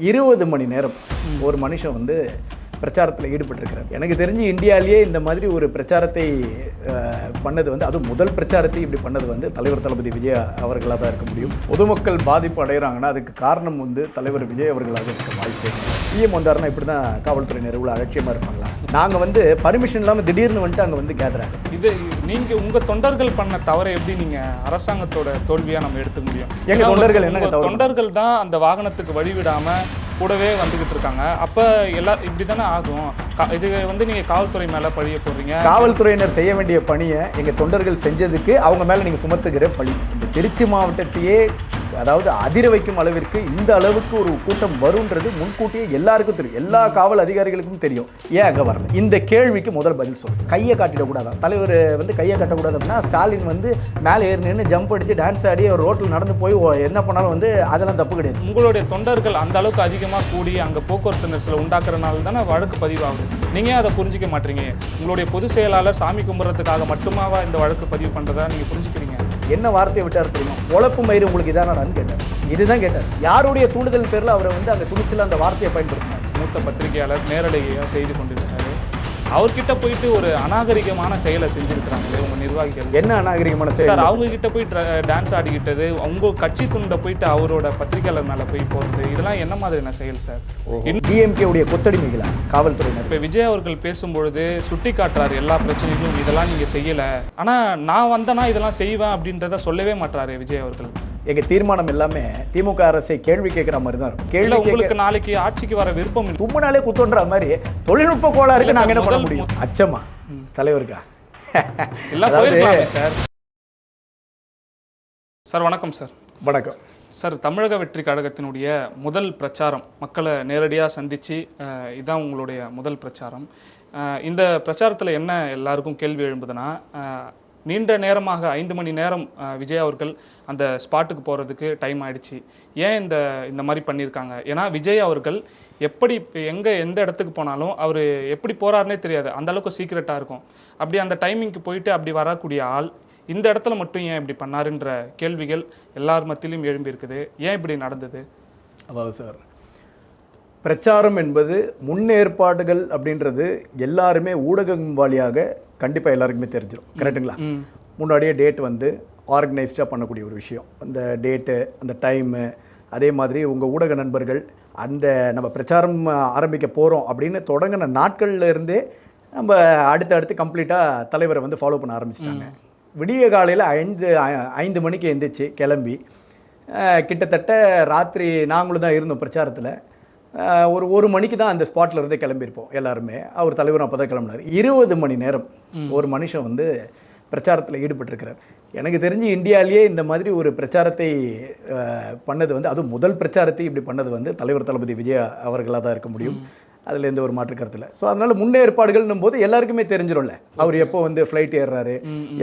20 மணி நேரம் ஒரு மனுஷன் வந்து பிரச்சாரத்தில் ஈடுபட்டிருக்கிறார். எனக்கு தெரிஞ்சு இந்தியாவிலேயே இந்த மாதிரி ஒரு பிரச்சாரத்தை பண்ணது வந்து அதுவும் முதல் பிரச்சாரத்தை இப்படி பண்ணது வந்து தலைவர் தளபதி விஜய் அவர்களாக தான் இருக்க முடியும். பொதுமக்கள் பாதிப்பு அடைகிறாங்கன்னா அதுக்கு காரணம் வந்து தலைவர் விஜய் அவர்களாக இருக்க வாய்ப்பு. சிஎம் வந்தாருன்னா இப்படி தான் காவல்துறையினர் இவ்வளோ அலட்சியமாக இருப்பாங்களா? நாங்கள் வந்து பர்மிஷன் இல்லாமல் திடீர்னு வந்துட்டு அங்கே வந்து கேட்குறாங்க. இது நீங்கள் உங்கள் தொண்டர்கள் பண்ண தவறை எப்படி நீங்கள் அரசாங்கத்தோட தோல்வியாக நம்ம எடுத்துக்க முடியும்? எங்கள் தொண்டர்கள் என்ன தவறு? தொண்டர்கள் தான் அந்த வாகனத்துக்கு வழிவிடாமல் கூடவே வந்துகிட்டு இருக்காங்க. அப்போ இப்படி தானே ஆகும். இது வந்து நீங்கள் காவல்துறை மேலே பழிய போடுறீங்க. காவல்துறையினர் செய்ய வேண்டிய பணியை எங்கள் தொண்டர்கள் செஞ்சதுக்கு அவங்க மேலே நீங்கள் சுமத்துகிற பழி. இந்த திருச்சி மாவட்டத்தையே அதாவது அதிர வைக்கும் அளவிற்கு இந்த அளவுக்கு ஒரு கூட்டம் வரும்ன்றது முன்கூட்டியே எல்லாருக்கும் தெரியும், எல்லா காவல் அதிகாரிகளுக்கும் தெரியும். ஏன் அங்கே வரல? இந்த கேள்விக்கு முதல் பதில் சொல்லுங்க. கையை காட்டிடக்கூடாதான். தலைவர் வந்து கையை காட்டக்கூடாது அப்படின்னா ஸ்டாலின் வந்து மேலே ஏறி நின்று ஜம்ப் அடித்து டான்ஸ் ஆடி ஒரு ரோட்டில் நடந்து போய் என்ன பண்ணாலும் வந்து அதெல்லாம் தப்பு கிடையாது. உங்களுடைய தொண்டர்கள் அந்த அளவுக்கு அதிகமாக கூடி அங்கே போக்குவரத்து நெரிசலை உண்டாக்குறதுனால தானே வழக்கு பதிவாகுது. நீங்கள் அதை புரிஞ்சிக்க மாட்டீங்க. உங்களுடைய பொதுச் செயலாளர் சாமி கும்பிட்றதுக்காக மட்டுமாவா இந்த வழக்கு பதிவு பண்ணுறதா நீங்கள் புரிஞ்சுக்கிறீங்க? என்ன வார்த்தையை விட்டார் தெரியுமா? உழப்பு மயிறு உங்களுக்கு இதானான்னு கேட்டார். இதுதான் கேட்டார். யாருடைய தூண்டுதல் பேரில் அவரை வந்து அந்த துணிச்சல அந்த வார்த்தையை பயன்படுத்தினார். மூத்த பத்திரிகையாளர் நேரடியாக செய்து கொண்டிருக்காரு. அவர்கிட்ட போயிட்டு ஒரு அநாகரிகமான செயலை செஞ்சுருக்கிறாங்களே உங்கள் நிர்வாகிகள். என்ன அநாகரிகமான செயல் சார்? அவங்க கிட்ட போய் டான்ஸ் ஆடிக்கிட்டது, உங்க கட்சி துண்டை போயிட்டு அவரோட பத்திரிகையாளர் மேலே போய் போகிறது, இதெல்லாம் என்ன மாதிரியான செயல் சார்? டிஎம்கே உடைய கொத்தடிமைகளா காவல்துறையினர்? இப்போ விஜய் அவர்கள் பேசும்பொழுது சுட்டி காட்டுறாரு எல்லா பிரச்சனையும், இதெல்லாம் நீங்கள் செய்யலை, ஆனால் நான் வந்தேன்னா இதெல்லாம் செய்வேன் அப்படின்றத சொல்லவே மாட்டாரு விஜய் அவர்கள். எங்க தீர்மானம் எல்லாமே திமுக அரசை கேள்வி கேட்கிற மாதிரி தான் இருக்கும். கேள்வி உங்களுக்கு நாளைக்கு ஆட்சிக்கு வர விருப்பம் இல்லை. தும்முனாலே குத்தோன்ற மாதிரி தொழில்நுட்ப கோளாறுக்கு நாங்கள் என்ன பண்ண முடியும்? அச்சமா தலைவருக்கா எல்லாம் போயிருக்கலாமே சார். சார் வணக்கம் சார். வணக்கம் சார். தமிழக வெற்றி கழகத்தினுடைய முதல் பிரச்சாரம், மக்களை நேரடியாக சந்தித்து இதுதான் உங்களுடைய முதல் பிரச்சாரம். இந்த பிரச்சாரத்தில் என்ன எல்லாருக்கும் கேள்வி எழும்புதுன்னா, நீண்ட நேரமாக 5 மணி நேரம் விஜய் அவர்கள் அந்த ஸ்பாட்டுக்கு போகிறதுக்கு டைம் ஆகிடுச்சு. ஏன் இந்த மாதிரி பண்ணியிருக்காங்க? ஏன்னா விஜய் அவர்கள் எப்படி எந்த இடத்துக்கு போனாலும் அவர் எப்படி போகிறாருனே தெரியாது, அந்தளவுக்கு சீக்ரெட்டாக இருக்கும். அப்படி அந்த டைமிங்க்கு போயிட்டு அப்படி வரக்கூடிய ஆள் இந்த இடத்துல மட்டும் ஏன் இப்படி பண்ணாருன்ற கேள்விகள் எல்லார் மத்தியிலும் எழும்பி இருக்குது. ஏன் இப்படி நடந்தது? அதாவது சார், பிரச்சாரம் என்பது முன்னேற்பாடுகள் அப்படின்றது எல்லாருமே ஊடகம் வழியாக கண்டிப்பாக எல்லாருக்குமே தெரிஞ்சிடும். கரெக்டுங்களா? முன்னாடியே டேட் வந்து ஆர்கனைஸ்டாக பண்ணக்கூடிய ஒரு விஷயம். அந்த டேட்டு, அந்த டைமு, அதே மாதிரி உங்கள் ஊடக நண்பர்கள் அந்த நம்ம பிரச்சாரம் ஆரம்பிக்க போகிறோம் அப்படின்னு தொடங்கின நாட்கள்ல இருந்தே நம்ம அடுத்தடுத்து கம்ப்ளீட்டாக தலைவரை வந்து ஃபாலோ பண்ண ஆரம்பிச்சிட்டாங்க. விடிய காலையில் 5 மணிக்கு எழுந்திரிச்சு கிளம்பி கிட்டத்தட்ட ராத்திரி நாங்களும் தான் இருந்தோம் பிரச்சாரத்தில். ஒரு மணிக்கு தான் அந்த ஸ்பாட்டில் இருந்தே கிளம்பியிருப்போம் எல்லாருமே. அவர் தலைவரும் அப்போ தான் கிளம்பினார். 20 மணி நேரம் ஒரு மனுஷன் வந்து பிரச்சாரத்தில் ஈடுபட்டிருக்கிறார். எனக்கு தெரிஞ்சு இந்தியாவிலேயே இந்த மாதிரி ஒரு பிரச்சாரத்தை பண்ணது வந்து அதுவும் முதல் பிரச்சாரத்தை இப்படி பண்ணது வந்து தலைவர் தளபதி விஜய் அவர்களாக தான் இருக்க முடியும். அதில் எந்த ஒரு மாற்று கருத்தில். ஸோ அதனால் முன்னேற்பாடுகள்னும் போது எல்லாருக்குமே தெரிஞ்சிடும்ல அவர் எப்போ வந்து ஃப்ளைட் ஏறுறாரு,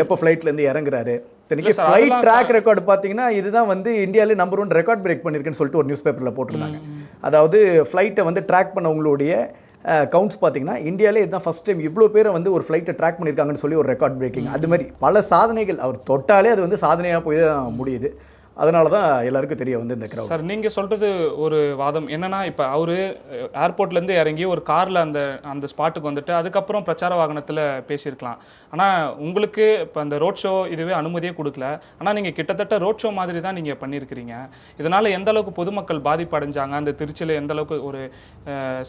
எப்போ ஃப்ளைட்லேருந்து இறங்குறாரு. இத்தனைக்கு ஃப்ளைட் ட்ராக் ரெக்கார்டு பார்த்தீங்கன்னா இதுதான் வந்து இந்தியாவிலே நம்பர் 1 ரெக்கார்ட் பிரேக் பண்ணியிருக்குன்னு சொல்லிட்டு ஒரு நியூஸ் பேப்பரில் போட்டிருந்தாங்க. அதாவது ஃப்ளைட்டை வந்து ட்ராக் பண்ணவங்களுடைய கவுண்ட்ஸ் பார்த்தீங்கன்னா இந்தியாவிலே இதுதான் ஃபஸ்ட் டைம் இவ்வளோ பேரை வந்து ஒரு ஃப்ளைட்டை ட்ராக் பண்ணியிருக்காங்கன்னு சொல்லி ஒரு ரெக்கார்ட் பிரேக்கிங். அது மாதிரி பல சாதனைகள் அவர் தொட்டாலே அது வந்து சாதனையாக போய் தான் முடியுது. அதனால தான் எல்லாருக்கும் தெரிய வந்து இந்த கிரௌட். சார், நீங்கள் சொல்கிறது ஒரு வாதம் என்னென்னா, இப்போ அவர் ஏர்போர்ட்லேருந்து இறங்கி ஒரு காரில் அந்த ஸ்பாட்டுக்கு வந்துட்டு அதுக்கப்புறம் பிரச்சார வாகனத்தில் பேசியிருக்கலாம். ஆனால் உங்களுக்கு இப்போ அந்த ரோட் ஷோ இதுவே அனுமதியே கொடுக்கல. ஆனால் நீங்கள் கிட்டத்தட்ட ரோட் ஷோ மாதிரி தான் நீங்கள் பண்ணியிருக்கிறீங்க. இதனால் எந்த அளவுக்கு பொதுமக்கள் பாதிப்பு அடைஞ்சாங்க, அந்த திருச்சியில் எந்த அளவுக்கு ஒரு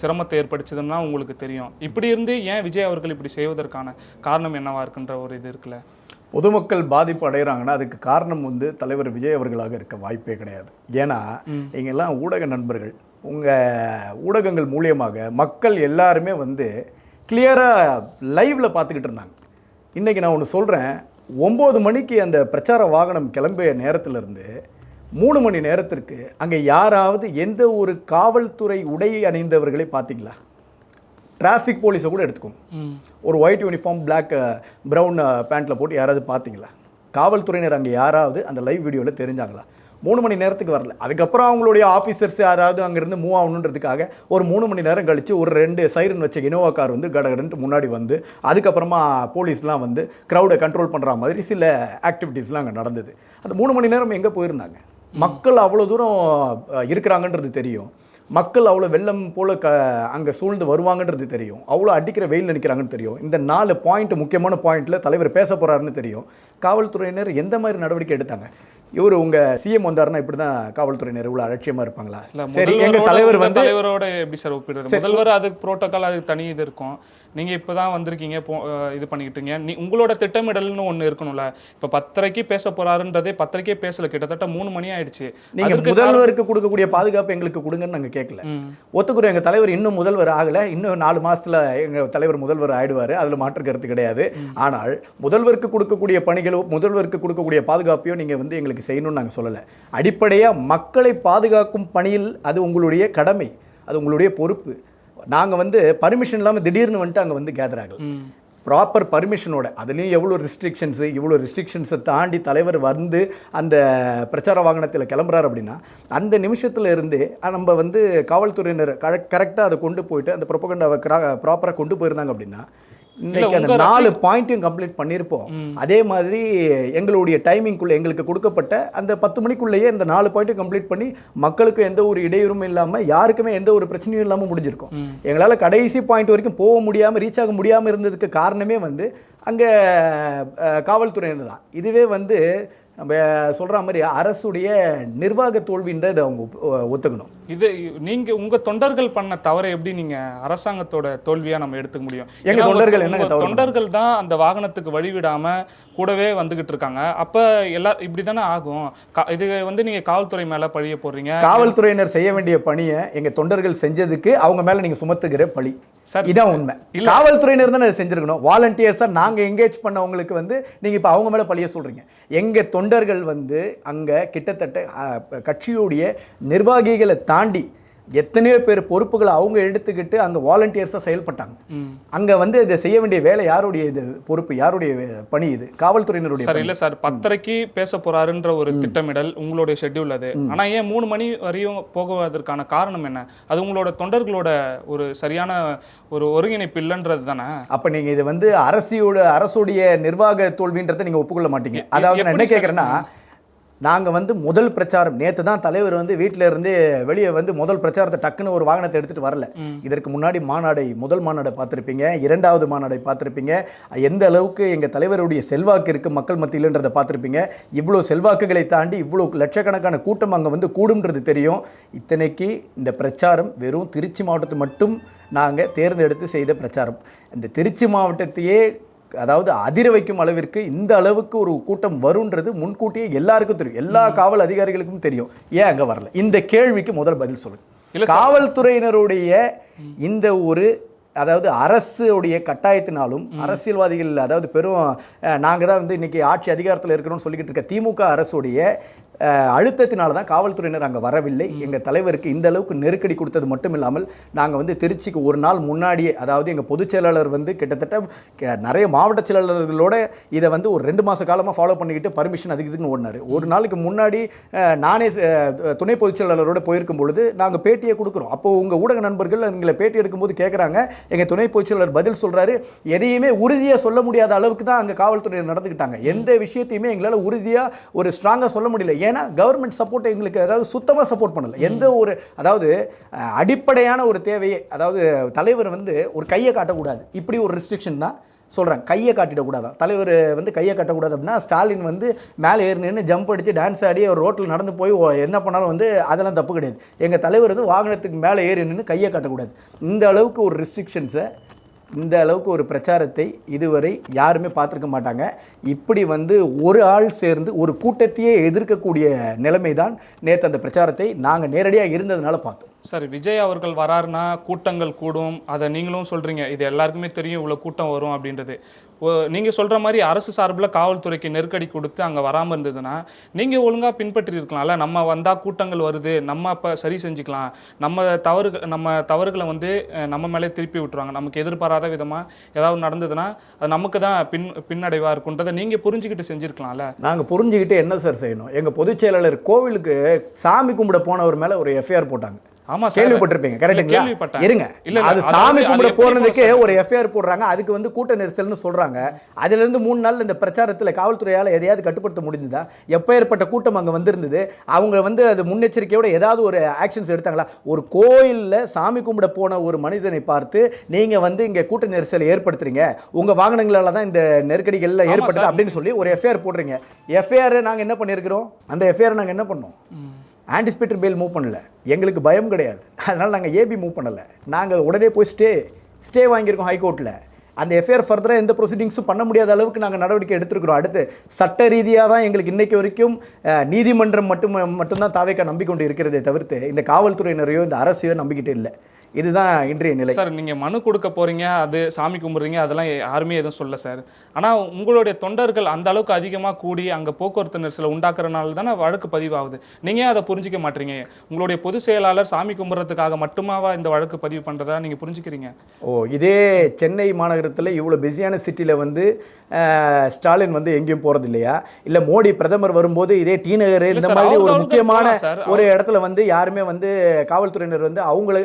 சிரமத்தை ஏற்படுத்துதுன்னா உங்களுக்கு தெரியும். இப்படி இருந்து ஏன் விஜய் அவர்கள் இப்படி செய்வதற்கான காரணம் என்னவா இருக்குன்ற ஒரு இது இருக்குல்ல? பொதுமக்கள் பாதிப்பு அடைகிறாங்கன்னா அதுக்கு காரணம் வந்து தலைவர் விஜய் அவர்களாக இருக்க வாய்ப்பே கிடையாது. ஏன்னா நீங்கள்லாம் ஊடக நண்பர்கள், உங்கள் ஊடகங்கள் மூலியமாக மக்கள் எல்லாருமே வந்து கிளியராக லைவில் பார்த்துக்கிட்டு இருந்தாங்க. இன்றைக்கி நான் ஒன்று சொல்கிறேன், 9 மணிக்கு அந்த பிரச்சார வாகனம் கிளம்பிய நேரத்திலிருந்து 3 மணி நேரத்திற்கு அங்கே யாராவது எந்த ஒரு காவல்துறை உடை அணிந்தவர்களை பார்த்தீங்களா? டிராஃபிக் போலீஸை கூட எடுத்துக்கோங்க, ஒரு ஒயிட் யூனிஃபார்ம் பிளாக் ப்ரௌன் பேண்ட்டில் போட்டு யாராவது பார்த்தீங்களா? காவல்துறையினர் அங்கே யாராவது அந்த லைவ் வீடியோவில் தெரிஞ்சாங்களா? 3 மணி நேரத்துக்கு வரல. அதுக்கப்புறம் அவங்களுடைய ஆஃபீஸர்ஸ் யாராவது அங்கேருந்து மூவ் ஆகணுன்றதுக்காக ஒரு 3 மணி நேரம் கழித்து ஒரு 2 சைரன் வச்ச இனோவா கார் வந்து கடகடன்ட்டு முன்னாடி வந்து அதுக்கப்புறமா போலீஸ்லாம் வந்து க்ரௌடை கண்ட்ரோல் பண்ணுற மாதிரி சில ஆக்டிவிட்டீஸ்லாம் அங்கே நடந்தது. அந்த 3 மணி நேரம் எங்கே போயிருந்தாங்க? மக்கள் அவ்வளோ தூரம் இருக்கிறாங்கன்றது தெரியும். மக்கள் அவ்வளோ வெள்ளம் போல் அங்கே சூழ்ந்து வருவாங்கன்றது தெரியும், அவ்வளோ அடிக்கிற வெயில் நினைக்கிறாங்கன்னு தெரியும். இந்த 4 பாயிண்ட் முக்கியமான பாயிண்ட்டில் தலைவர் பேச போகிறாருன்னு தெரியும். காவல்துறையினர் எந்த மாதிரி நடவடிக்கை எடுத்தாங்க? இவர் உங்க சிஎம் வந்தாருன்னா இப்படி தான் காவல்துறையினர் இவ்வளோ அலட்சியமா இருப்பாங்களா? சரி, எங்க தலைவர் வந்து தலைவரோட எப்படி சார் ஒப்பிடுறது? முதல்வர் அதுக்கு புரோட்டோகால், அதுக்கு தனி இது இருக்கும். நீங்க இப்பதான் வந்திருக்கீங்க, இது பண்ணிக்கிட்டீங்க. உங்களோட திட்டமிடல்னு ஒண்ணு இருக்கணும்ல. இப்ப 10:30க்கு பேச போறாருன்றதே 10:30கே பேசல, கிட்டத்தட்ட 3 மணி ஆயிடுச்சு. நீங்க முதல்வருக்கு கொடுக்கக்கூடிய பாதுகாப்பு எங்களுக்கு கொடுங்கன்னு நாங்க கேட்கல. ஒத்துக்குறோம், எங்க தலைவர் இன்னும் முதல்வர் ஆகல, இன்னும் 4 மாசத்துல எங்க தலைவர் முதல்வர் ஆயிடுவாரு, அதுல மாற்று கருத்து கிடையாது. ஆனால் முதல்வருக்கு கொடுக்கக்கூடிய பணிகளோ முதல்வருக்கு கொடுக்கக்கூடிய பாதுகாப்பையோ நீங்க வந்து எங்களுக்கு செய்யணும்னு நாங்க சொல்லல. அடிப்படையா மக்களை பாதுகாக்கும் பணியில் அது உங்களுடைய கடமை, அது உங்களுடைய பொறுப்பு. நாங்கள் வந்து பர்மிஷன் இல்லாமல் திடீர்னு வந்துட்டு அங்கே வந்து கேதர் ஆகல, ப்ராப்பர் பர்மிஷனோட. அதுலேயும் எவ்வளோ ரிஸ்ட்ரிக்ஷன்ஸு, இவ்வளோ ரிஸ்ட்ரிக்ஷன்ஸை தாண்டி தலைவர் வந்து அந்த பிரச்சார வாகனத்தில் கிளம்புறாரு அப்படின்னா அந்த நிமிஷத்தில் இருந்தே நம்ம வந்து காவல்துறையினர் கரெக்டாக அதை கொண்டு போயிட்டு அந்த ப்ரொபகண்டாவை ப்ராப்பராக கொண்டு போயிருந்தாங்க அப்படின்னா இன்னைக்கு அந்த 4 பாயிண்ட்டையும் கம்ப்ளீட் பண்ணியிருப்போம். அதே மாதிரி எங்களுடைய டைமிங்குள்ளே எங்களுக்கு கொடுக்கப்பட்ட அந்த 10 மணிக்குள்ளேயே இந்த 4 பாயிண்ட்டையும் கம்ப்ளீட் பண்ணி மக்களுக்கு எந்த ஒரு இடையூறும் இல்லாமல் யாருக்குமே எந்த ஒரு பிரச்சனையும் இல்லாமல் முடிஞ்சிருக்கும். எங்களால் கடைசி பாயிண்ட் வரைக்கும் போக முடியாமல் ரீச் ஆக முடியாமல் இருந்ததுக்கு காரணமே வந்து அங்கே காவல்துறையினர் தான். இதுவே வந்து நம்ம சொல்கிற மாதிரி அரசுடைய நிர்வாக தோல்வின்றதை இதை அவங்க ஒத்துக்கணும். இது நீங்க உங்க தொண்டர்கள் பண்ண தவறை எப்படி நீங்க அரசாங்கத்தோட தோல்வியா நம்ம எடுத்துக்க முடியும்? எங்க தொண்டர்கள் என்ன தவறு? தொண்டர்கள் தான் அந்த வாகனத்துக்கு வழிவிடாம கூடவே வந்துகிட்டு இருக்காங்க. அப்ப எல்லாரும் இப்படிதானே ஆகும். இது வந்து நீங்க காவல்துறை மேல பழிய போடுறீங்க. காவல்துறையினர் செய்ய வேண்டிய பணியை எங்க தொண்டர்கள் செஞ்சதுக்கு அவங்க மேல நீங்க சுமத்துகிற பழி, இதான் உண்மை. காவல்துறையினர் தான் அதை செஞ்சிருக்கணும். வாலண்டியர்ஸா நாங்க என்கேஜ் பண்ணவங்களுக்கு வந்து நீங்க இப்ப அவங்க மேல பழிய சொல்றீங்க. எங்க தொண்டர்கள் வந்து அங்க கிட்டத்தட்ட கட்சியுடைய நிர்வாகிகளை தாண்டி எத்தனையோ பேர் பொறுப்புகளை அவங்க எடுத்துக்கிட்டு அங்கே வாலண்டியர்ஸாக செயல்பட்டாங்க. அங்கே வந்து இதை செய்ய வேண்டிய வேலை யாருடைய இது பொறுப்பு, யாருடைய பணி இது? காவல்துறையினருடைய. சார் இல்லை சார், 10:30க்கு பேச போறாருன்ற ஒரு திட்டமிடல் உங்களுடைய ஷெட்யூல் அது. ஆனால் ஏன் 3 மணி வரையும் போகுவதற்கான காரணம் என்ன? அது உங்களோட தொண்டர்களோட ஒரு சரியான ஒரு ஒருங்கிணைப்பு இல்லைன்றது தானே. அப்போ நீங்கள் இது வந்து அரசுடைய நிர்வாக தோல்வின்றதை நீங்கள் ஒப்புக்கொள்ள மாட்டீங்க. அதாவது நான் என்ன கேட்குறேன்னா, நாங்கள் வந்து முதல் பிரச்சாரம் நேற்று தான் தலைவர் வந்து வீட்டில் இருந்து வெளியே வந்து முதல் பிரச்சாரத்தை டக்குன்னு ஒரு வாகனத்தை எடுத்துகிட்டு வரல. இதற்கு முன்னாடி முதல் மாநாடை பார்த்துருப்பீங்க, 2வது மாநாடை பார்த்துருப்பீங்க. எந்த அளவுக்கு எங்கள் தலைவருடைய செல்வாக்கு இருக்குது மக்கள் மத்தியில்ன்றதை பார்த்துருப்பீங்க. இவ்வளோ செல்வாக்குகளை தாண்டி இவ்வளோ லட்சக்கணக்கான கூட்டம் அங்கே வந்து கூடும்ன்றது தெரியும். இத்தனைக்கு இந்த பிரச்சாரம் வெறும் திருச்சி மாவட்டத்தை மட்டும் நாங்கள் தேர்ந்தெடுத்து செய்த பிரச்சாரம். இந்த திருச்சி மாவட்டத்தையே அதாவது அதிர வைக்கும் அளவிற்கு இந்த அளவுக்கு ஒரு கூட்டம் வரும்ன்றது முன்கூட்டியே எல்லாருக்கும் தெரியும், எல்லா காவல் அதிகாரிகளுக்கும் தெரியும். ஏன் அங்கே வரல? இந்த கேள்விக்கு முதல் பதில் சொல்லுங்க. காவல்துறையினருடைய இந்த ஒரு அதாவது அரசுடைய கட்டாயத்தினாலும் அரசியல்வாதிகள் அதாவது நாங்கள் தான் வந்து இன்னைக்கு ஆட்சி அதிகாரத்தில் இருக்கிறோம்னு சொல்லிக்கிட்டு இருக்க திமுக அரசுடைய அழுத்தத்தினால தான் காவல்துறையினர் அங்கே வரவில்லை. எங்கள் தலைவருக்கு இந்த அளவுக்கு நெருக்கடி கொடுத்தது மட்டும் இல்லாமல் நாங்கள் வந்து திருச்சிக்கு ஒரு நாள் முன்னாடியே, அதாவது எங்கள் பொதுச் செயலாளர் வந்து கிட்டத்தட்ட நிறைய மாவட்ட செயலாளர்களோட இதை வந்து ஒரு 2 மாத காலமாக ஃபாலோ பண்ணிக்கிட்டு பர்மிஷன் அதுக்கு இதுன்னு ஓடினார். ஒரு நாளுக்கு முன்னாடி நானே துணை பொதுச் செயலாளரோட போயிருக்கும் பொழுது நாங்கள் பேட்டியை கொடுக்குறோம். அப்போது உங்கள் ஊடக நண்பர்கள் எங்களை பேட்டி எடுக்கும்போது கேட்குறாங்க, எங்கள் துணை பொதுச் செயலாளர் பதில் சொல்கிறாரு, எதையுமே உறுதியாக சொல்ல முடியாத அளவுக்கு தான் அங்கே காவல்துறையினர் நடந்துக்கிட்டாங்க. எந்த விஷயத்தையுமே எங்களால் உறுதியாக ஒரு ஸ்ட்ராங்காக சொல்ல முடியல. ஏன்னா கவர்மெண்ட் சப்போர்ட் எங்களுக்கு அதாவது சுத்தமாக சப்போர்ட் பண்ணல. எந்த ஒரு அதாவது அடிப்படையான ஒரு தேவையே, அதாவது தலைவர் வந்து ஒரு கையை காட்டக்கூடாது, இப்படி ஒரு ரெஸ்ட்ரிக்ஷன் தான் சொல்கிறாங்க. கையை காட்டிடக்கூடாது, தலைவர் வந்து கையை காட்டக்கூடாது அப்படின்னா ஸ்டாலின் வந்து மேலே ஏறி நின்று ஜம்ப் அடித்து டான்ஸ் ஆடி ஒரு ரோட்டில் நடந்து போய் என்ன பண்ணாலும் வந்து அதெல்லாம் தப்பு கிடையாது. எங்கள் தலைவர் வந்து வாகனத்துக்கு மேலே ஏறி நின்று கையை காட்டக்கூடாது. இந்த அளவுக்கு ஒரு ரெஸ்ட்ரிக்ஷன்ஸை, இந்த அளவுக்கு ஒரு பிரச்சாரத்தை இதுவரை யாருமே பார்த்துருக்க மாட்டாங்க. இப்படி வந்து ஒரு ஆள் சேர்ந்து ஒரு கூட்டத்தையே எதிர்க்கக்கூடிய நிலைமை தான் நேற்று அந்த பிரச்சாரத்தை நாங்கள் நேரடியாக இருந்ததுனால பார்த்தோம். சரி, விஜய் அவர்கள் வராருன்னா கூட்டங்கள் கூடும், அதை நீங்களும் சொல்கிறீங்க, இது எல்லாருக்குமே தெரியும் இவ்வளோ கூட்டம் வரும் அப்படின்றது. நீங்கள் சொல்கிற மாதிரி அரசு சார்பில் காவல்துறைக்கு நெருக்கடி கொடுத்து அங்கே வராமல் இருந்ததுன்னா நீங்கள் ஒழுங்காக பின்பற்றி இருக்கலாம்ல. நம்ம வந்தால் கூட்டங்கள் வருது, நம்ம அப்போ சரி செஞ்சுக்கலாம், நம்ம தவறுகளை வந்து நம்ம மேலே திருப்பி விட்டுருவாங்க, நமக்கு எதிர்பாராத விதமாக ஏதாவது நடந்ததுன்னா அது நமக்கு தான் பின்னடைவாக இருக்குன்றதை நீங்கள் புரிஞ்சுக்கிட்டு செஞ்சுருக்கலாம்ல. நாங்கள் புரிஞ்சுக்கிட்டு என்ன சார் செய்யணும்? எங்கள் பொதுச் செயலாளர் கோவிலுக்கு சாமி கும்பிட போனவர் மேலே ஒரு எஃப்ஐஆர் போட்டாங்க. ஆமா சார், கேள்விப்பட்டிருப்பீங்க, கரெக்ட்டுங்களா? கேள்விப்பட்டேன். இருங்க, இல்ல, அது அதாவது சாமி அது கும்பிட எப்படி போறதுக்கு process? ஒரு எஃப்ஐஆர் போடுறாங்க, அதுக்கு வந்து கூட்ட நெரிசல்னு சொல்றாங்க. அதுல இருந்து 3 நாள் இந்த பிரச்சாரத்துல காவல்துறையால எதையாவது கட்டுப்படுத்த முடிஞ்சதா? எப்பேற்பட்ட கூட்டம் அங்க வந்திருந்தது? அவங்க வந்து அது முன்னெச்சரிக்கையோட ஏதாவது ஒரு ஆக்ஷன்ஸ் எடுத்தாங்களா? ஒரு கோயில்ல சாமி கும்பிட போன ஒரு மனிதனை பார்த்து நீங்க வந்து இங்க கூட்ட நெரிசலை ஏற்படுத்துறீங்க, உங்க வாகனங்களால தான் இந்த நெருக்கடிகள் ஆமா ஏற்படுது சார். அப்படின்னு சொல்லி ஒரு எஃப்ஐஆர் போடுறீங்க. எஃப்ஐஆர் நாங்க என்ன பண்ணியிருக்கிறோம்? அந்த எஃப்ஐஆர் நாங்க என்ன பண்ணோம்? ஆன்டிசிபேட்டர் பெயில் மூவ் பண்ணல. எங்களுக்கு பயம் கிடையாது, அதனால் நாங்கள் ஏபி மூவ் பண்ணலை. நாங்கள் உடனே போய் ஸ்டே வாங்கியிருக்கோம் ஹைகோர்ட்டில். அந்த எஃப்ஐஆர் ஃபர்தராக எந்த ப்ரொசீடிங்ஸும் பண்ண முடியாத அளவுக்கு நாங்கள் நடவடிக்கை எடுத்துருக்கிறோம். அடுத்து சட்ட ரீதியாக தான் எங்களுக்கு இன்றைக்கு வரைக்கும் நீதிமன்றம் மட்டும்தான் தாவேக்கா நம்பிக்கொண்டு இருக்கிறதே தவிர்த்து இந்த காவல்துறையினரையோ இந்த அரசையோ நம்பிக்கிட்டே இல்லை. இதுதான் இன்றைய நிலை. சார், நீங்க மனு கொடுக்க போறீங்க, அது சாமி கும்பிடுறீங்க, அதெல்லாம் யாருமே எதுவும் சொல்ல சார். ஆனா உங்களுடைய தொண்டர்கள் அந்த அளவுக்கு அதிகமா கூடி அங்க போக்குவரத்து நெரிசலை உண்டாக்குறதுனால தானே வழக்கு பதிவாகுது. நீங்க ஏன் அதை புரிஞ்சிக்க மாட்டீங்க? உங்களுடைய பொதுச் செயலாளர் சாமி கும்பிட்றதுக்காக மட்டுமாவா இந்த வழக்கு பதிவு பண்றதா நீங்க புரிஞ்சுக்கிறீங்க? இதே சென்னை மாநகரத்தில் இவ்வளோ பிஸியான சிட்டியில் வந்து ஸ்டாலின் வந்து எங்கேயும் போகிறது இல்லையா? இல்லை மோடி பிரதமர் வரும்போது இதே டி நகர் இந்த மாதிரி ஒரு முக்கியமான ஒரு இடத்துல வந்து யாருமே வந்து காவல்துறையினர் வந்து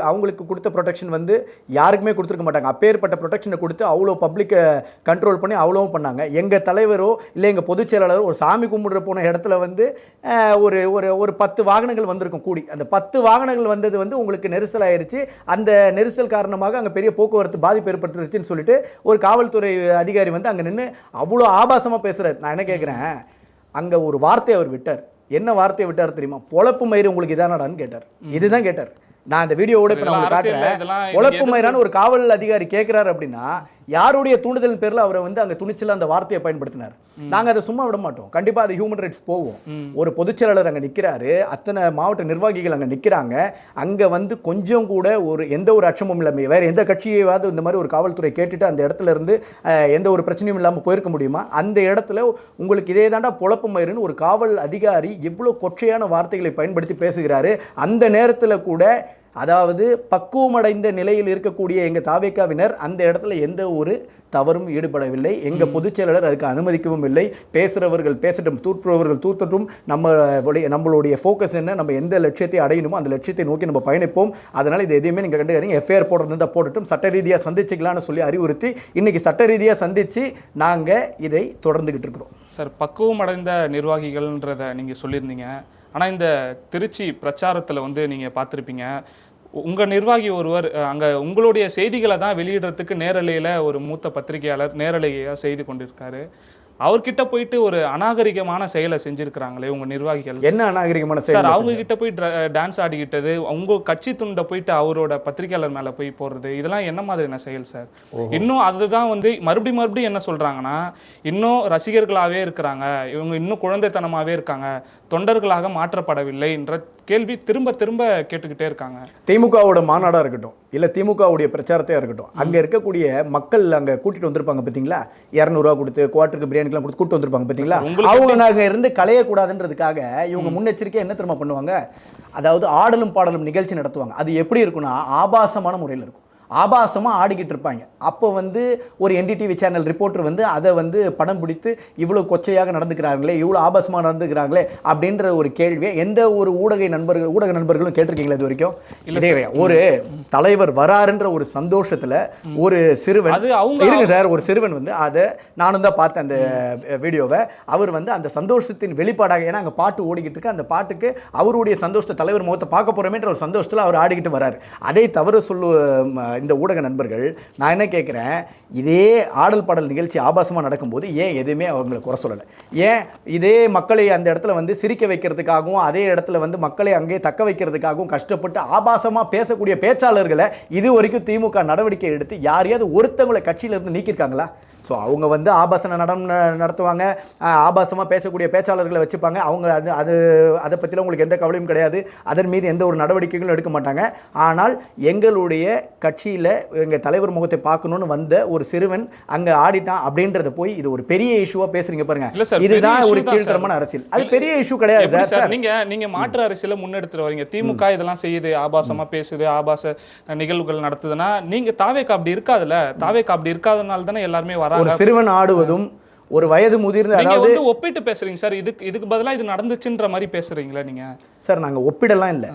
அவங்களுக்கு கொடுத்த ப்ரொடெக்ஷன் வந்து யாருக்குமே கொடுத்துருக்க மாட்டாங்க. அப்பேற்பட்ட ப்ரொடெக்ஷனை கொடுத்து அவ்வளோ பப்ளிக்கை கண்ட்ரோல் பண்ணி அவ்வளோவும் பண்ணாங்க. எங்கள் தலைவரோ இல்லை எங்கள் பொதுச் செயலாளரோ ஒரு சாமி கும்பிடுற போன இடத்துல வந்து ஒரு 10 வாகனங்கள் வந்திருக்கும் கூடி. அந்த 10 வாகனங்கள் வந்தது வந்து உங்களுக்கு நெரிசல் ஆயிருச்சு. அந்த நெரிசல் காரணமாக அங்கே பெரிய போக்குவரத்து பாதிப்பு ஏற்பட்டுருச்சுன்னு சொல்லிட்டு ஒரு காவல்துறை அதிகாரி வந்து அங்கே நின்று அவ்வளோ ஆபாசமாக பேசுகிறார். நான் என்ன கேட்குறேன், அங்கே ஒரு வார்த்தை அவர் விட்டார். என்ன வார்த்தையை விட்டார் தெரியுமா? பொழப்பு மயிறு உங்களுக்கு இதானடான்னு கேட்டார். இதுதான் கேட்டார். நான் அந்த வீடியோவோட இப்போ நான் உங்களுக்கு காட்டுறேன். பொழப்பு மயிரான ஒரு காவல் அதிகாரி கேட்குறாரு அப்படின்னா யாருடைய தூண்டுதல் பேரில் அவரை வந்து அங்கே துணிச்சல அந்த வார்த்தையை பயன்படுத்தினார். நாங்கள் அதை சும்மா விட மாட்டோம், கண்டிப்பாக அது ஹியூமன் ரைட்ஸ் போவோம். ஒரு பொதுச்செயலாளர் அங்கே நிற்கிறாரு, அத்தனை மாவட்ட நிர்வாகிகள் அங்கே நிற்கிறாங்க, அங்கே வந்து கொஞ்சம் கூட எந்த ஒரு அச்சமும் இல்லாமல் வேறு எந்த கட்சியாவது இந்த மாதிரி ஒரு காவல்துறை கேட்டுட்டு அந்த இடத்துல இருந்து எந்த ஒரு பிரச்சனையும் இல்லாமல் போயிருக்க முடியுமா? அந்த இடத்துல உங்களுக்கு இதே தாண்டா பொழப்பு மயிருன்னு ஒரு காவல் அதிகாரி எவ்வளோ கொச்சையான வார்த்தைகளை பயன்படுத்தி பேசுகிறாரு. அந்த நேரத்தில் கூட அதாவது பக்குவமடைந்த நிலையில் இருக்கக்கூடிய எங்கள் தாவேக்காவினர் அந்த இடத்துல எந்த ஒரு தவறும் ஈடுபடவில்லை. எங்கள் பொதுச் செயலாளர் அதுக்கு அனுமதிக்கவும் இல்லை. பேசுகிறவர்கள் பேசட்டும், தூற்றுபவர்கள் தூத்தட்டும். நம்மளுடைய ஃபோக்கஸ் என்ன, நம்ம எந்த லட்சியத்தை அடையணுமோ அந்த லட்சியத்தை நோக்கி நம்ம பயணிப்போம். அதனால் இது எதையுமே நீங்கள் கண்டுக்காதீங்க. எஃப்ஐஆர் போடுறது இருந்தால் போட்டுட்டும், சட்ட ரீதியாக சந்திச்சுக்கலான்னு சொல்லி அறிவுறுத்தி இன்றைக்கி சட்ட ரீதியாக சந்தித்து நாங்கள் இதை தொடர்ந்துக்கிட்டு இருக்கிறோம். சார், பக்குவம் அடைந்த நிர்வாகிகள்ன்றதை நீங்கள் சொல்லியிருந்தீங்க. ஆனால் இந்த திருச்சி பிரச்சாரத்தில் வந்து நீங்கள் பார்த்துருப்பீங்க, உங்கள் நிர்வாகி ஒருவர் அங்கே உங்களுடைய செய்திகளை தான் வெளியிடுறதுக்கு நேரலையில் ஒரு மூத்த பத்திரிகையாளர் நேரலையாக செய்து கொண்டிருக்காரு. அவர்கிட்ட போயிட்டு ஒரு அநாகரிகமான செயலை செஞ்சிருக்கிறாங்களே உங்க நிர்வாகிகள். என்ன அநாகரிகமான செயல் சார்? அவங்க கிட்ட போய் டான்ஸ் ஆடிக்கிட்டது, உங்க கட்சி துண்டை போயிட்டு அவரோட பத்திரிகையாளர் மேல போய் போடுறது, இதெல்லாம் என்ன மாதிரியான செயல் சார்? இன்னும் அதுதான் வந்து மறுபடியும் என்ன சொல்றாங்கன்னா, இன்னும் ரசிகர்களாகவே இருக்கிறாங்க, இவங்க இன்னும் குழந்தைத்தனமாகவே இருக்காங்க, தொண்டர்களாக மாற்றப்படவில்லை என்ற கேள்வி திரும்ப திரும்ப கேட்டுக்கிட்டே இருக்காங்க. திமுகவோட மாநாடாக இருக்கட்டும், இல்லை திமுகவுடைய பிரச்சாரத்தையாக இருக்கட்டும், அங்கே இருக்கக்கூடிய மக்கள் அங்கே கூட்டிகிட்டு வந்திருப்பாங்க பார்த்தீங்களா, 200 ரூபா கொடுத்து குவார்ட்டருக்கு பிரியாணிக்கெலாம் கொடுத்து கூட்டு வந்திருப்பாங்க பார்த்தீங்களா, அவங்க நாங்கள் இருந்து களையக்கூடாதுன்றதுக்காக இவங்க முன்னெச்சரிக்கையாக என்ன தெரியுமா பண்ணுவாங்க, அதாவது ஆடலும் பாடலும் நிகழ்ச்சி நடத்துவாங்க. அது எப்படி இருக்குன்னா ஆபாசமான முறையில் இருக்கும். ஆபாசமாக ஆடிக்கிட்டு இருப்பாங்க. அப்போ வந்து ஒரு என்டிடிவி சேனல் ரிப்போர்ட்டர் வந்து அதை வந்து படம் பிடித்து இவ்வளோ கொச்சையாக நடந்துக்கிறாங்களே, இவ்வளோ ஆபாசமாக நடந்துக்கிறாங்களே அப்படின்ற ஒரு கேள்வியை எந்த ஒரு ஊடக நண்பர்களும் கேட்டிருக்கீங்களா இது வரைக்கும்? இல்லை. ஒரு தலைவர் வராருன்ற ஒரு சந்தோஷத்தில் ஒரு சிறுவன், இருங்க சார், ஒரு சிறுவன் வந்து அதை நானும் தான் பார்த்தேன் அந்த வீடியோவை. அவர் வந்து அந்த சந்தோஷத்தின் வெளிப்பாடாக, ஏன்னா அங்கே பாட்டு ஓடிக்கிட்டு இருக்கு, அந்த பாட்டுக்கு அவருடைய சந்தோஷத்தை, தலைவர் முகத்தை பார்க்க போகிறோமேன்ற ஒரு சந்தோஷத்தில் அவர் ஆடிக்கிட்டு வராரு. அதை தவறு இந்த ஊடக நண்பர்கள், நான் என்ன கேட்குறேன், இதே ஆடல் பாடல் நிகழ்ச்சி ஆபாசமாக நடக்கும்போது ஏன் எதுவுமே அவங்களை குறை சொல்லலை? ஏன் இதே மக்களை அந்த இடத்துல வந்து சிரிக்க வைக்கிறதுக்காகவும் அதே இடத்துல வந்து மக்களை அங்கே தக்க வைக்கிறதுக்காகவும் கஷ்டப்பட்டு ஆபாசமாக பேசக்கூடிய பேச்சாளர்களை இது வரைக்கும் திமுக நடவடிக்கை எடுத்து யாரையாவது ஒருத்தவங்களை கட்சியிலேருந்து நீக்கியிருக்காங்களா? ஸோ அவங்க வந்து ஆபாசன நடத்துவாங்க, ஆபாசமாக பேசக்கூடிய பேச்சாளர்களை வச்சுப்பாங்க. அவங்க அதை பற்றிலாம் உங்களுக்கு எந்த கவலையும் கிடையாது, அதன் மீது எந்த ஒரு நடவடிக்கைகளும் எடுக்க மாட்டாங்க. ஆனால் எங்களுடைய கட்சியில் எங்கள் தலைவர் முகத்தை பார்க்கணுன்னு வந்த ஒரு சிறுவன் அங்கே ஆடிட்டான் அப்படின்றத போய் இது ஒரு பெரிய இஷ்யூவாக பேசுறீங்க பாருங்க. இதுதான் ஒரு கீழ்த்தரமான அரசியல். அது பெரிய இஷ்யூ கிடையாது சார். நீங்க மாற்று அரசியலை முன்னெடுத்துட்டு வரீங்க. திமுக இதெல்லாம் செய்யுது, ஆபாசமாக பேசுது, ஆபாச நிகழ்வுகள் நடத்துதுன்னா நீங்க தாவேக்கா அப்படி இருக்காதுல்ல. தாவேக்கா அப்படி இருக்காதனால தானே எல்லாருமே ஒரு சிறுவன் ஆடுவதும் ஒரு வயது முதிர்ந்த, அதாவது ஒப்பிட்டு பேசுறீங்க சார். இதுக்கு பதிலாக இது நடந்துச்சுன்ற மாதிரி பேசுறீங்களா நீங்க? சார் நாங்கள் ஒப்பிடலாம் இல்லை.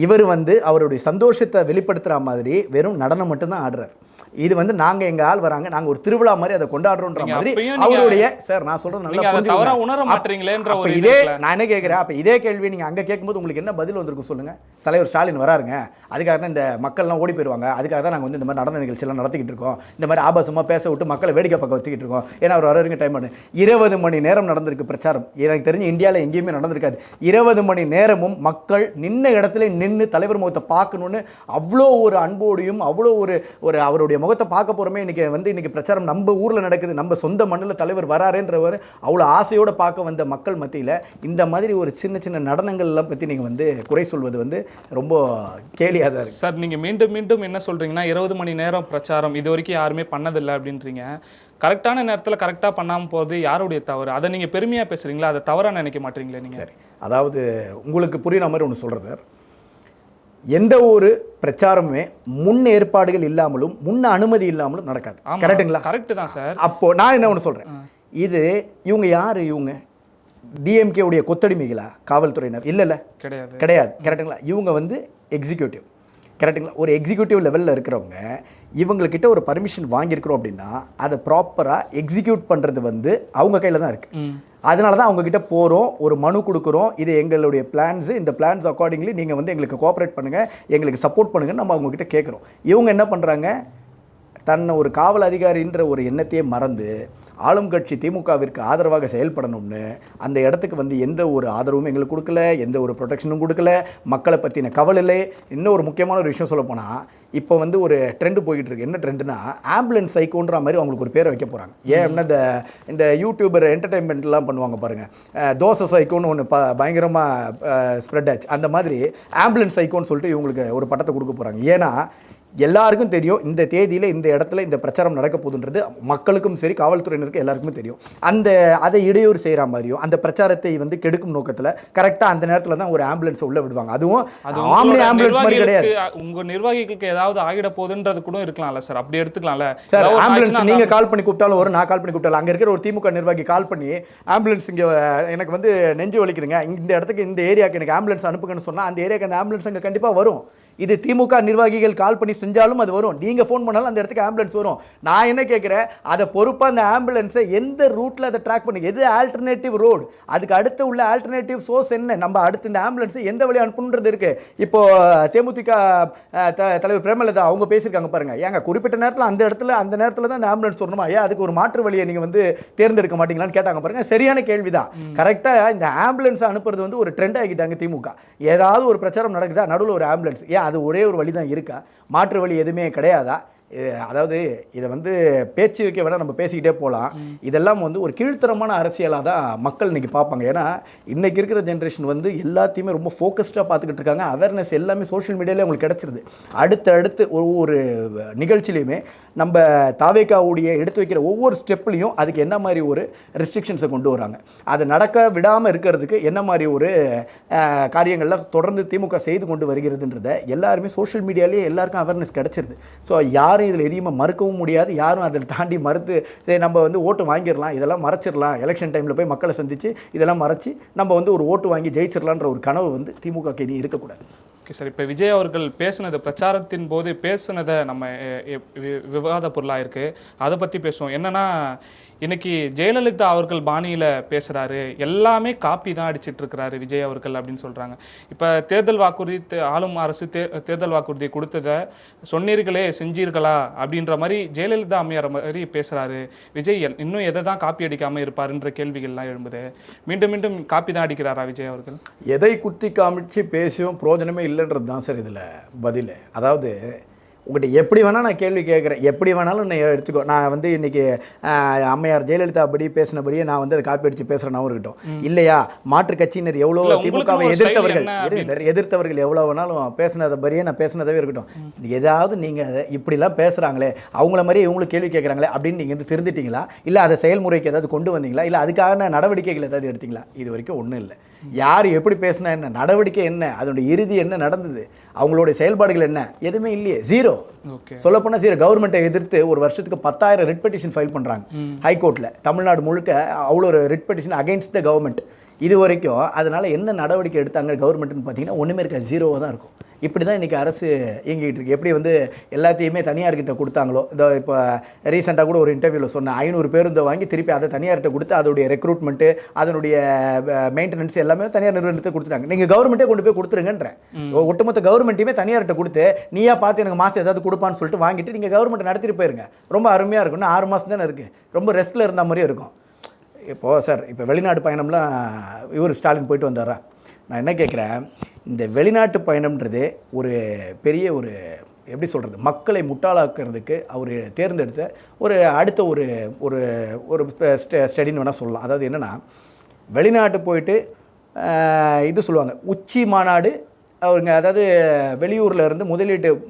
இவர் வந்து அவருடைய சந்தோஷத்தை வெளிப்படுத்துகிற மாதிரி வெறும் நடனம் மட்டும்தான் ஆடுறார். இது வந்து நாங்கள் எங்கள் ஆள் வராங்க, நாங்கள் ஒரு திருவிழா மாதிரி அதை கொண்டாடுறோன்ற மாதிரி அவருடைய சார் நான் சொல்றது நல்லா உணர மாட்டீங்களேன்ற ஒரு இதே நான் என்ன கேட்குறேன். அப்போ இதே கேள்வி நீங்கள் அங்கே கேட்கும்போது உங்களுக்கு என்ன பதில் வந்திருக்கும் சொல்லுங்கள். தலைவர் ஸ்டாலின் வராருங்க, அதுக்காக தான் இந்த மக்கள்லாம் ஓடி போயிடுவாங்க, அதுக்காக தான் நாங்கள் வந்து இந்த மாதிரி நடன நிகழ்ச்சியெல்லாம் நடத்திக்கிட்டு இருக்கோம், இந்த மாதிரி ஆபாசமாக பேச விட்டு மக்களை வேடிக்கை பக்கம் வச்சுக்கிட்டு இருக்கோம். ஏன்னா அவர் வரவங்க டைம் 20 மணி நேரம் நடந்திருக்கு பிரச்சாரம். எனக்கு தெரிஞ்சு இந்தியாவில் எங்கேயுமே நடந்திருக்காது. 20 மணி நேரமும் மக்கள் நின்ன இடத்துல நின்று தலைவர் முகத்தை பார்க்கணுன்னு அவ்வளோ ஒரு அன்போடையும் அவ்வளோ ஒரு அவருடைய முகத்தை பார்க்க போகிறோமே. இன்னைக்கு பிரச்சாரம் நம்ம ஊரில் நடக்குது, நம்ம சொந்த மண்ணில் தலைவர் வராருன்றவர் அவ்வளோ ஆசையோடு பார்க்க வந்த மக்கள் மத்தியில் இந்த மாதிரி ஒரு சின்ன சின்ன நடனங்கள்லாம் பற்றி நீங்கள் வந்து குறை சொல்வது வந்து ரொம்ப கேலியாக தான் இருக்குது சார். நீங்கள் மீண்டும் மீண்டும் என்ன சொல்கிறீங்கன்னா 20 மணி நேரம் பிரச்சாரம் இது வரைக்கும் யாருமே பண்ணதில்லை அப்படின்றீங்க. கரெக்டான நேரத்தில் கரெக்டாக பண்ணாமல் போகிறது யாருடைய தவறு? அதை நீங்கள் பெருமையாக பேசுகிறீங்களா, அதை தவறாக நினைக்க மாட்டீங்களே நீங்கள்? சரி, அதாவது உங்களுக்கு புரியுற மாதிரி ஒன்று சொல்கிறேன் சார். எந்த ஒரு பிரச்சாரமே முன் ஏற்பாடுகள் இல்லாமலும் முன்ன அனுமதி இல்லாமலும் நடக்காது. கரெக்டுங்களா? கரெக்டு தான் சார். அப்போ நான் என்ன ஒன்று சொல்கிறேன், இது இவங்க யார்? இவங்க டிஎம்கே உடைய கொத்தடிமைகளா காவல்துறையினர்? இல்லை கிடையாது. கரெக்டுங்களா? இவங்க வந்து எக்ஸிக்யூட்டிவ். கரெக்டுங்களா? ஒரு எக்ஸிக்யூட்டிவ் லெவலில் இருக்கிறவங்க இவங்கக்கிட்ட ஒரு பர்மிஷன் வாங்கியிருக்கிறோம் அப்படின்னா அதை ப்ராப்பராக எக்ஸிக்யூட் பண்ணுறது வந்து அவங்க கையில் தான் இருக்குது. அதனால தான் அவங்கக்கிட்ட போகிறோம், ஒரு மனு கொடுக்குறோம், இது எங்களுடைய பிளான்ஸு, இந்த பிளான்ஸ் அக்கார்டிங்லி நீங்கள் வந்து எங்களுக்கு கோஆப்ரேட் பண்ணுங்கள், எங்களுக்கு சப்போர்ட் பண்ணுங்கன்னு நம்ம அவங்கக்கிட்ட கேட்குறோம். இவங்க என்ன பண்ணுறாங்க, தன்னை ஒரு காவல் அதிகாரின்ற ஒரு எண்ணத்தையே மறந்து ஆளும் கட்சி திமுகவிற்கு ஆதரவாக செயல்படணும்னு அந்த இடத்துக்கு வந்து எந்த ஒரு ஆதரவும் எங்களுக்கு கொடுக்கல, எந்த ஒரு ப்ரொடெக்ஷனும் கொடுக்கல, மக்களை பற்றின கவலை. இன்னும் ஒரு முக்கியமான ஒரு விஷயம் சொல்ல போனால், இப்போ வந்து ஒரு ட்ரெண்டு போய்கிட்டு இருக்கு. என்ன ட்ரெண்டுனா, ஆம்புலன்ஸ் சைக்கோன்ற மாதிரி அவங்களுக்கு ஒரு பேரை வைக்க போகிறாங்க. ஏன்னா இந்த யூடியூபர் என்டர்டைன்மெண்ட்லாம் பண்ணுவாங்க பாருங்கள், தோசை சைக்கோன்னு ஒன்று பயங்கரமாக ஸ்ப்ரெட் ஆச்சு. அந்த மாதிரி ஆம்புலன்ஸ் சைக்கோன்னு சொல்லிட்டு இவங்களுக்கு ஒரு பட்டத்தை கொடுக்க போகிறாங்க. ஏன்னா எல்லாருக்கும் தெரியும் இந்த தேதியில் இந்த இடத்துல இந்த பிரச்சாரம் நடக்க போகுதுன்றது மக்களுக்கும் சரி காவல்துறையினருக்கு எல்லாருக்குமே தெரியும். அதை இடையூறு செய்கிற மாதிரியும் அந்த பிரச்சாரத்தை வந்து கெடுக்கும் நோக்கத்தில் கரெக்டாக அந்த நேரத்தில் தான் ஒரு ஆம்புலன்ஸை உள்ள விடுவாங்க. அதுவும் ஆம்புலன்ஸ் மாதிரி கிடையாது. உங்கள் நிர்வாகிகளுக்கு ஏதாவது ஆகிட போகுதுன்றது கூட இருக்கலாம்ல சார், அப்படி எடுத்துக்கலாம்ல சார். ஆம்புலன்ஸ் நீங்கள் கால் பண்ணி கூப்பிட்டாலும் நான் கால் பண்ணி கூப்பிட்டாலும் அங்கே இருக்கிற ஒரு திமுக நிர்வாகி கால் பண்ணி ஆம்புலன்ஸ் இங்கே எனக்கு வந்து நெஞ்சு வலிக்குதுங்க, இந்த இடத்துக்கு இந்த ஏரியாவுக்கு எனக்கு ஆம்புலன்ஸ் அனுப்புங்கன்னு சொன்னால் அந்த ஏரியாவுக்கு அந்த ஆம்புலன்ஸ் அங்கே கண்டிப்பாக வரும். இது திமுக நிர்வாகிகள் கால் பண்ணி செஞ்சாலும் அது வரும். நீங்கள் ஃபோன் பண்ணாலும் அந்த இடத்துக்கு ஆம்புலன்ஸ் வரும். நான் என்ன கேட்குறேன், அதை பொறுப்பாக அந்த ஆம்புலன்ஸை எந்த ரூட்டில் அதை ட்ராக் பண்ணி, எது ஆல்டர்னேட்டிவ் ரோடு, அதுக்கு அடுத்து உள்ள ஆல்டர்னேட்டிவ் சோர்ஸ் என்ன, நம்ம அடுத்து இந்த ஆம்புலன்ஸை எந்த வழி அனுப்பணுன்றது இருக்குது. இப்போது தேமுதிக தலைவர் பிரேமலதா அவங்க பேசியிருக்காங்க பாருங்கள், ஏங்க குறிப்பிட்ட நேரத்தில் அந்த நேரத்தில் தான் அந்த ஆம்புலன்ஸ் வரணுமா, ஏன் அதுக்கு ஒரு மாற்று வழியை நீங்கள் வந்து தேர்ந்தெடுக்க மாட்டீங்களான்னு கேட்டாங்க பாருங்கள். சரியான கேள்வி தான். கரெக்டாக இந்த ஆம்புலன்ஸை அனுப்புறது வந்து ஒரு ட்ரெண்ட் ஆகிட்டாங்க திமுக. ஏதாவது ஒரு பிரச்சாரம் நடக்குதா, நடுவில் ஒரு ஆம்புலன்ஸ், ஏன் அது ஒரே ஒரு வழி தான் இருக்கா, மாற்று வழி எதுவுமே கிடையாதா? அதாவது இதை வந்து பேச்சு வைக்க வேணால் நம்ம பேசிக்கிட்டே போகலாம். இதெல்லாம் வந்து ஒரு கீழ்த்தரமான அரசியலாக தான் மக்கள் இன்றைக்கி பார்ப்பாங்க. ஏன்னா இன்றைக்கி இருக்கிற ஜென்ரேஷன் வந்து எல்லாத்தையுமே ரொம்ப ஃபோக்கஸ்டாக பார்த்துக்கிட்டு இருக்காங்க. அவேர்னஸ் எல்லாமே சோஷியல் மீடியாவிலே அவங்களுக்கு கிடச்சிருது. அடுத்து ஒவ்வொரு நிகழ்ச்சியிலையுமே நம்ம தாவேக்காவுடைய எடுத்து வைக்கிற ஒவ்வொரு ஸ்டெப்லையும் அதுக்கு என்ன மாதிரி ஒரு ரெஸ்ட்ரிக்ஷன்ஸை கொண்டு வராங்க, அதை நடக்க விடாமல் இருக்கிறதுக்கு என்ன மாதிரி ஒரு காரியங்கள்லாம் தொடர்ந்து திமுக செய்து கொண்டு வருகிறதுன்றதை எல்லாருமே சோஷியல் மீடியாலேயே எல்லாருக்கும் அவேர்னஸ் கிடச்சிருது. ஸோ யாரும் இதில் எதையுமே மறுக்கவும் முடியாது, யாரும் அதில் தாண்டி மறுத்து நம்ம வந்து ஓட்டு வாங்கிடலாம், இதெல்லாம் மறைச்சிடலாம், எலெக்ஷன் டைமில் போய் மக்களை சந்தித்து இதெல்லாம் மறைச்சி நம்ம வந்து ஒரு ஓட்டு வாங்கி ஜெயிச்சிடலான்ற ஒரு கனவு வந்து திமுக இனி இருக்கக்கூடாது. ஓகே சார், இப்போ விஜய் அவர்கள் பேசுனது, பிரச்சாரத்தின் போது பேசுனதை நம்ம விவாத பொருளாக இருக்குது, அதை பற்றி பேசுவோம். என்னென்னா இன்னைக்கு ஜெயலலிதா அவர்கள் பாணியில் பேசுகிறாரு, எல்லாமே காப்பி தான் அடிச்சிட்டு இருக்கிறாரு விஜய் அவர்கள் அப்படின்னு சொல்கிறாங்க. இப்போ தேர்தல் வாக்குறுதி, ஆளும் அரசு தேர்தல் வாக்குறுதி கொடுத்ததை சொன்னீர்களே செஞ்சீர்களா அப்படின்ற மாதிரி ஜெயலலிதா அம்மையார் மாதிரி பேசுகிறாரு விஜய். இன்னும் எதை தான் காப்பி அடிக்காமல் இருப்பாருன்ற கேள்விகள்லாம் எழும்புது. மீண்டும் மீண்டும் காப்பி தான் அடிக்கிறாரா விஜய் அவர்கள்? எதை குத்தி காமிச்சு பேசியும் பிரயோஜனமே இல்லைன்றது தான் சார் இதில் பதில். அதாவது உங்கள்கிட்ட எப்படி வேணால் நான் கேள்வி கேட்குறேன், எப்படி வேணாலும் நான் எடுத்துக்கோ. நான் வந்து இன்றைக்கி அம்மையார் ஜெயலலிதா படி பேசினபடியே நான் வந்து அதை காப்பி அடித்து பேசுகிறேன்னாவும் இருக்கட்டும். இல்லையா, மாற்று கட்சியினர் எவ்வளோ திமுகவை எதிர்த்தவர்கள் எவ்வளோ வேணாலும் பேசினதையே நான் பேசினதாகவே இருக்கட்டும். ஏதாவது நீங்கள் இப்படிலாம் பேசுகிறாங்களே, அவங்கள மாதிரியே இவங்களுக்கு கேள்வி கேட்குறாங்களே அப்படின்னு நீங்கள் வந்து திருந்துட்டீங்களா, இல்லை அதை செயல்முறைக்கு ஏதாவது கொண்டு வந்தீங்களா, இல்லை அதுக்கான நடவடிக்கைகள் ஏதாவது எடுத்தீங்களா? இது வரைக்கும் ஒன்றும் இல்லை. யார் எப்படி பேசினா என்ன, நடவடிக்கை என்ன, அதனுடைய இறுதி என்ன நடந்தது, அவங்களுடைய செயல்பாடுகள் என்ன, எதுவுமே இல்லையே, ஜீரோ. சொல்லப்போனால் ஜீரோ. கவர்மெண்ட்டை எதிர்த்து ஒரு வருஷத்துக்கு 10,000 ரிட் பெட்டிஷன் ஃபைல் பண்ணுறாங்க ஹைகோர்ட்டில். தமிழ்நாடு முழுக்க அவ்வளோ ஒரு writ petition against the government. இது வரைக்கும் அதனால் என்ன நடவடிக்கை எடுத்தாங்க கவர்மெண்ட்னு பார்த்தீங்கன்னா ஒன்றுமே இருக்காது, ஜீரோவாக தான் இருக்கும். இப்படி தான் இன்றைக்கி அரசு இயங்கிட்டு இருக்கு. எப்படி வந்து எல்லாத்தையுமே தனியார்கிட்ட கொடுத்தாங்களோ, இந்த இப்போ ரீசெண்டாக கூட ஒரு இன்டர்வியூவில் சொன்னேன், 500 பேருந்து வாங்கி திருப்பி அதை தனியார்கிட்ட கொடுத்து அதோடைய ரெக்ரூட்மெண்ட்டு அதனுடைய மெயின்டெனன்ஸ் எல்லாமே தனியார் நிறுவனத்தை கொடுத்துட்டாங்க. நீங்கள் கவர்மெண்ட்டே கொண்டு போய் கொடுத்துருங்கன்றேன். ஒட்டுமொத்த கவர்மெண்ட்டையுமே தனியார்கிட்ட கொடுத்து நீயா பார்த்து எனக்கு மாதம் ஏதாவது கொடுப்பான்னு சொல்லிட்டு வாங்கிட்டு நீங்கள் கவர்மெண்ட்டை நடத்திட்டு போயிருங்க. ரொம்ப அருமையாக இருக்கும். இன்னும் 6 மாதம் தானே இருக்குது, ரொம்ப ரெஸ்ட்டில் இருந்த மாதிரியே இருக்கும். இப்போது சார் இப்போ வெளிநாடு பயணம்லாம் இவர் ஸ்டாலின் போயிட்டு வந்தாரா? நான் என்ன கேட்குறேன், இந்த வெளிநாட்டு பயணம்ன்றது ஒரு பெரிய ஒரு எப்படி சொல்கிறது, மக்களை முட்டாளாக்குறதுக்கு அவர் தேர்ந்தெடுத்த ஒரு அடுத்த ஒரு ஒரு ஒரு ஸ்டடின்னு வேணால் சொல்லலாம். அதாவது என்னென்னா, வெளிநாட்டு போயிட்டு இது சொல்லுவாங்க உச்சி மாநாடு, அவங்க அதாவது வெளியூரில் இருந்து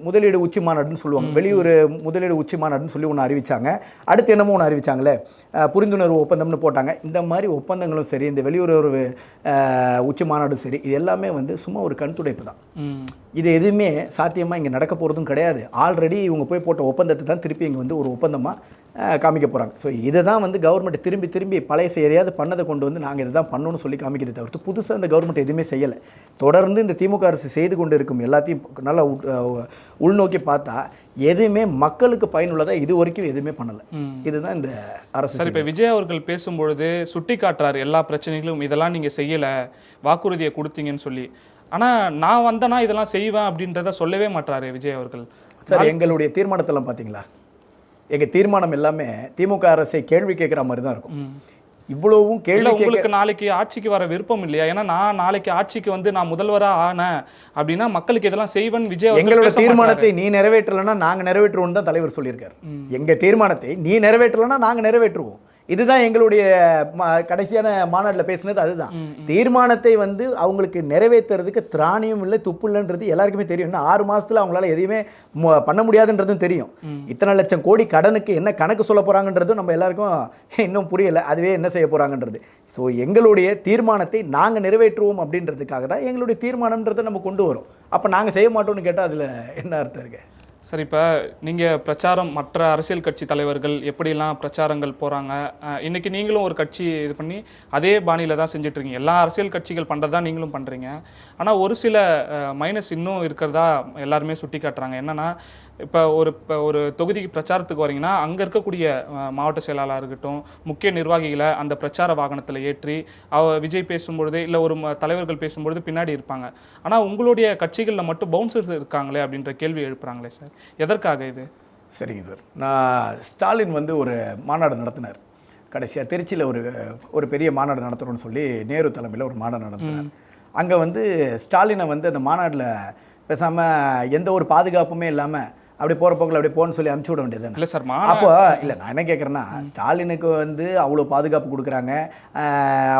முதலீடு உச்சி மாநாடுன்னு சொல்லுவாங்க. வெளியூர் முதலீடு உச்சி மாநாடுன்னு சொல்லி ஒன்று அறிவித்தாங்க. அடுத்து என்னமோ ஒன்று அறிவித்தாங்களே, புரிந்துணர்வு ஒப்பந்தம்னு போட்டாங்க. இந்த மாதிரி ஒப்பந்தங்களும் சரி, இந்த வெளியூர் உச்சி மாநாடும் சரி, இது எல்லாமே வந்து சும்மா ஒரு கண் துடைப்பு தான். இது எதுவுமே சாத்தியமாக இங்கே நடக்க போகிறதும் கிடையாது. ஆல்ரெடி இவங்க போய் போட்ட ஒப்பந்தத்தை தான் திருப்பி இங்கே வந்து ஒரு ஒப்பந்தமாக காமிக்க போகிறாங்க. ஸோ இதை தான் வந்து கவர்மெண்ட் திரும்பி பழைய எதையாவது பண்ணதை கொண்டு வந்து நாங்கள் இதை தான் பண்ணணும்னு சொல்லி காமிக்கிறத தவிர்த்து புதுசாக இந்த கவர்மெண்ட் எதுவுமே செய்யலை. தொடர்ந்து இந்த திமுக அரசு செய்து கொண்டு இருக்கும் எல்லாத்தையும் நல்லா உள்நோக்கி பார்த்தா எதுவுமே மக்களுக்கு பயனுள்ளதாக இது வரைக்கும் எதுவுமே பண்ணலை. இதுதான் இந்த அரசு. சரி, இப்போ விஜய் அவர்கள் பேசும்பொழுது சுட்டி காட்டுறாரு எல்லா பிரச்சனைகளும், இதெல்லாம் நீங்கள் செய்யலை, வாக்குறுதியை கொடுத்தீங்கன்னு சொல்லி. ஆனால் நான் வந்தேன்னா இதெல்லாம் செய்வேன் அப்படின்றத சொல்லவே மாட்டாரு விஜய் அவர்கள். சார், எங்களுடைய தீர்மானத்தெல்லாம் பார்த்தீங்களா? எங்கள் தீர்மானம் எல்லாமே திமுக அரசை கேள்வி கேட்குற மாதிரி தான் இருக்கும். இவ்வளவும் கேள்வி. உங்களுக்கு நாளைக்கு ஆட்சிக்கு வர விருப்பம் இல்லையா? ஏன்னா நான் நாளைக்கு ஆட்சிக்கு வந்து நான் முதல்வராக ஆனேன் அப்படின்னா மக்களுக்கு இதெல்லாம் செய்வன் விஜய். எங்களோட தீர்மானத்தை நீ நிறைவேற்றலைன்னா நாங்கள் நிறைவேற்றுவோம் தான் தலைவர் சொல்லியிருக்காரு. எங்கள் தீர்மானத்தை நீ நிறைவேற்றலைன்னா நாங்கள் நிறைவேற்றுவோம். இதுதான் எங்களுடைய கடைசியான மாநாட்டில் பேசினது. அதுதான் தீர்மானத்தை வந்து அவங்களுக்கு நிறைவேற்றுறதுக்கு திராணியும் இல்லை, துப்பு இல்லைன்றது எல்லாருக்குமே தெரியும். இன்னும் 6 மாதத்தில் அவங்களால எதையுமே பண்ண முடியாதுன்றதும் தெரியும். இத்தனை லட்சம் கோடி கடனுக்கு என்ன கணக்கு சொல்ல போகிறாங்கன்றதும் நம்ம எல்லாருக்கும் இன்னும் புரியலை. அதுவே என்ன செய்ய போகிறாங்கன்றது. ஸோ எங்களுடைய தீர்மானத்தை நாங்கள் நிறைவேற்றுவோம் அப்படின்றதுக்காக தான் எங்களுடைய தீர்மானம்ன்றதை நம்ம கொண்டு வரோம். அப்போ நாங்கள் செய்ய மாட்டோம்னு கேட்டால் அதில் என்ன அர்த்தம் இருக்கு? சரி, இப்போ நீங்கள் பிரச்சாரம் மற்ற அரசியல் கட்சி தலைவர்கள் எப்படிலாம் பிரச்சாரங்கள் போகிறாங்க, இன்றைக்கி நீங்களும் ஒரு கட்சி இது பண்ணி அதே பாணியில் தான் செஞ்சிட்ருக்கீங்க. எல்லா அரசியல் கட்சிகள் பண்ணுறது தான் நீங்களும் பண்ணுறீங்க. ஆனால் ஒரு சில மைனஸ் இன்னும் இருக்கிறதா எல்லாருமே சுட்டி காட்டுறாங்க. என்னென்னா, இப்போ ஒரு தொகுதிக்கு பிரச்சாரத்துக்கு வரீங்கன்னா அங்கே இருக்கக்கூடிய மாவட்ட செயலாளராக இருக்கட்டும், முக்கிய நிர்வாகிகளை அந்த பிரச்சார வாகனத்தில் ஏற்றி விஜய் பேசும்பொழுது இல்லை ஒரு தலைவர்கள் பேசும்பொழுது பின்னாடி இருப்பாங்க. ஆனால் உங்களுடைய கட்சிகளில் மட்டும் பவுன்சர்ஸ் இருக்காங்களே அப்படின்ற கேள்வி எழுப்புறாங்களே சார், எதற்காக இது? சரிங்க சார், நான் ஸ்டாலின் வந்து ஒரு மாநாடு நடத்தினார். கடைசியாக திருச்சியில் ஒரு பெரிய மாநாடு நடத்துகிறோன்னு சொல்லி நேரு தலைமையில் ஒரு மாநாடு நடத்தினார். அங்கே வந்து ஸ்டாலினை வந்து அந்த மாநாட்டில் பேசாமல் எந்த ஒரு பாதுகாப்புமே இல்லாமல் அப்படி போகிற போக்கில் அப்படி போகணும்னு சொல்லி அனுப்பிச்சி விட வேண்டியது. இல்லை சார், அப்போ இல்லை, நான் என்ன கேட்குறேன்னா, ஸ்டாலினுக்கு வந்து அவ்வளோ பாதுகாப்பு கொடுக்குறாங்க,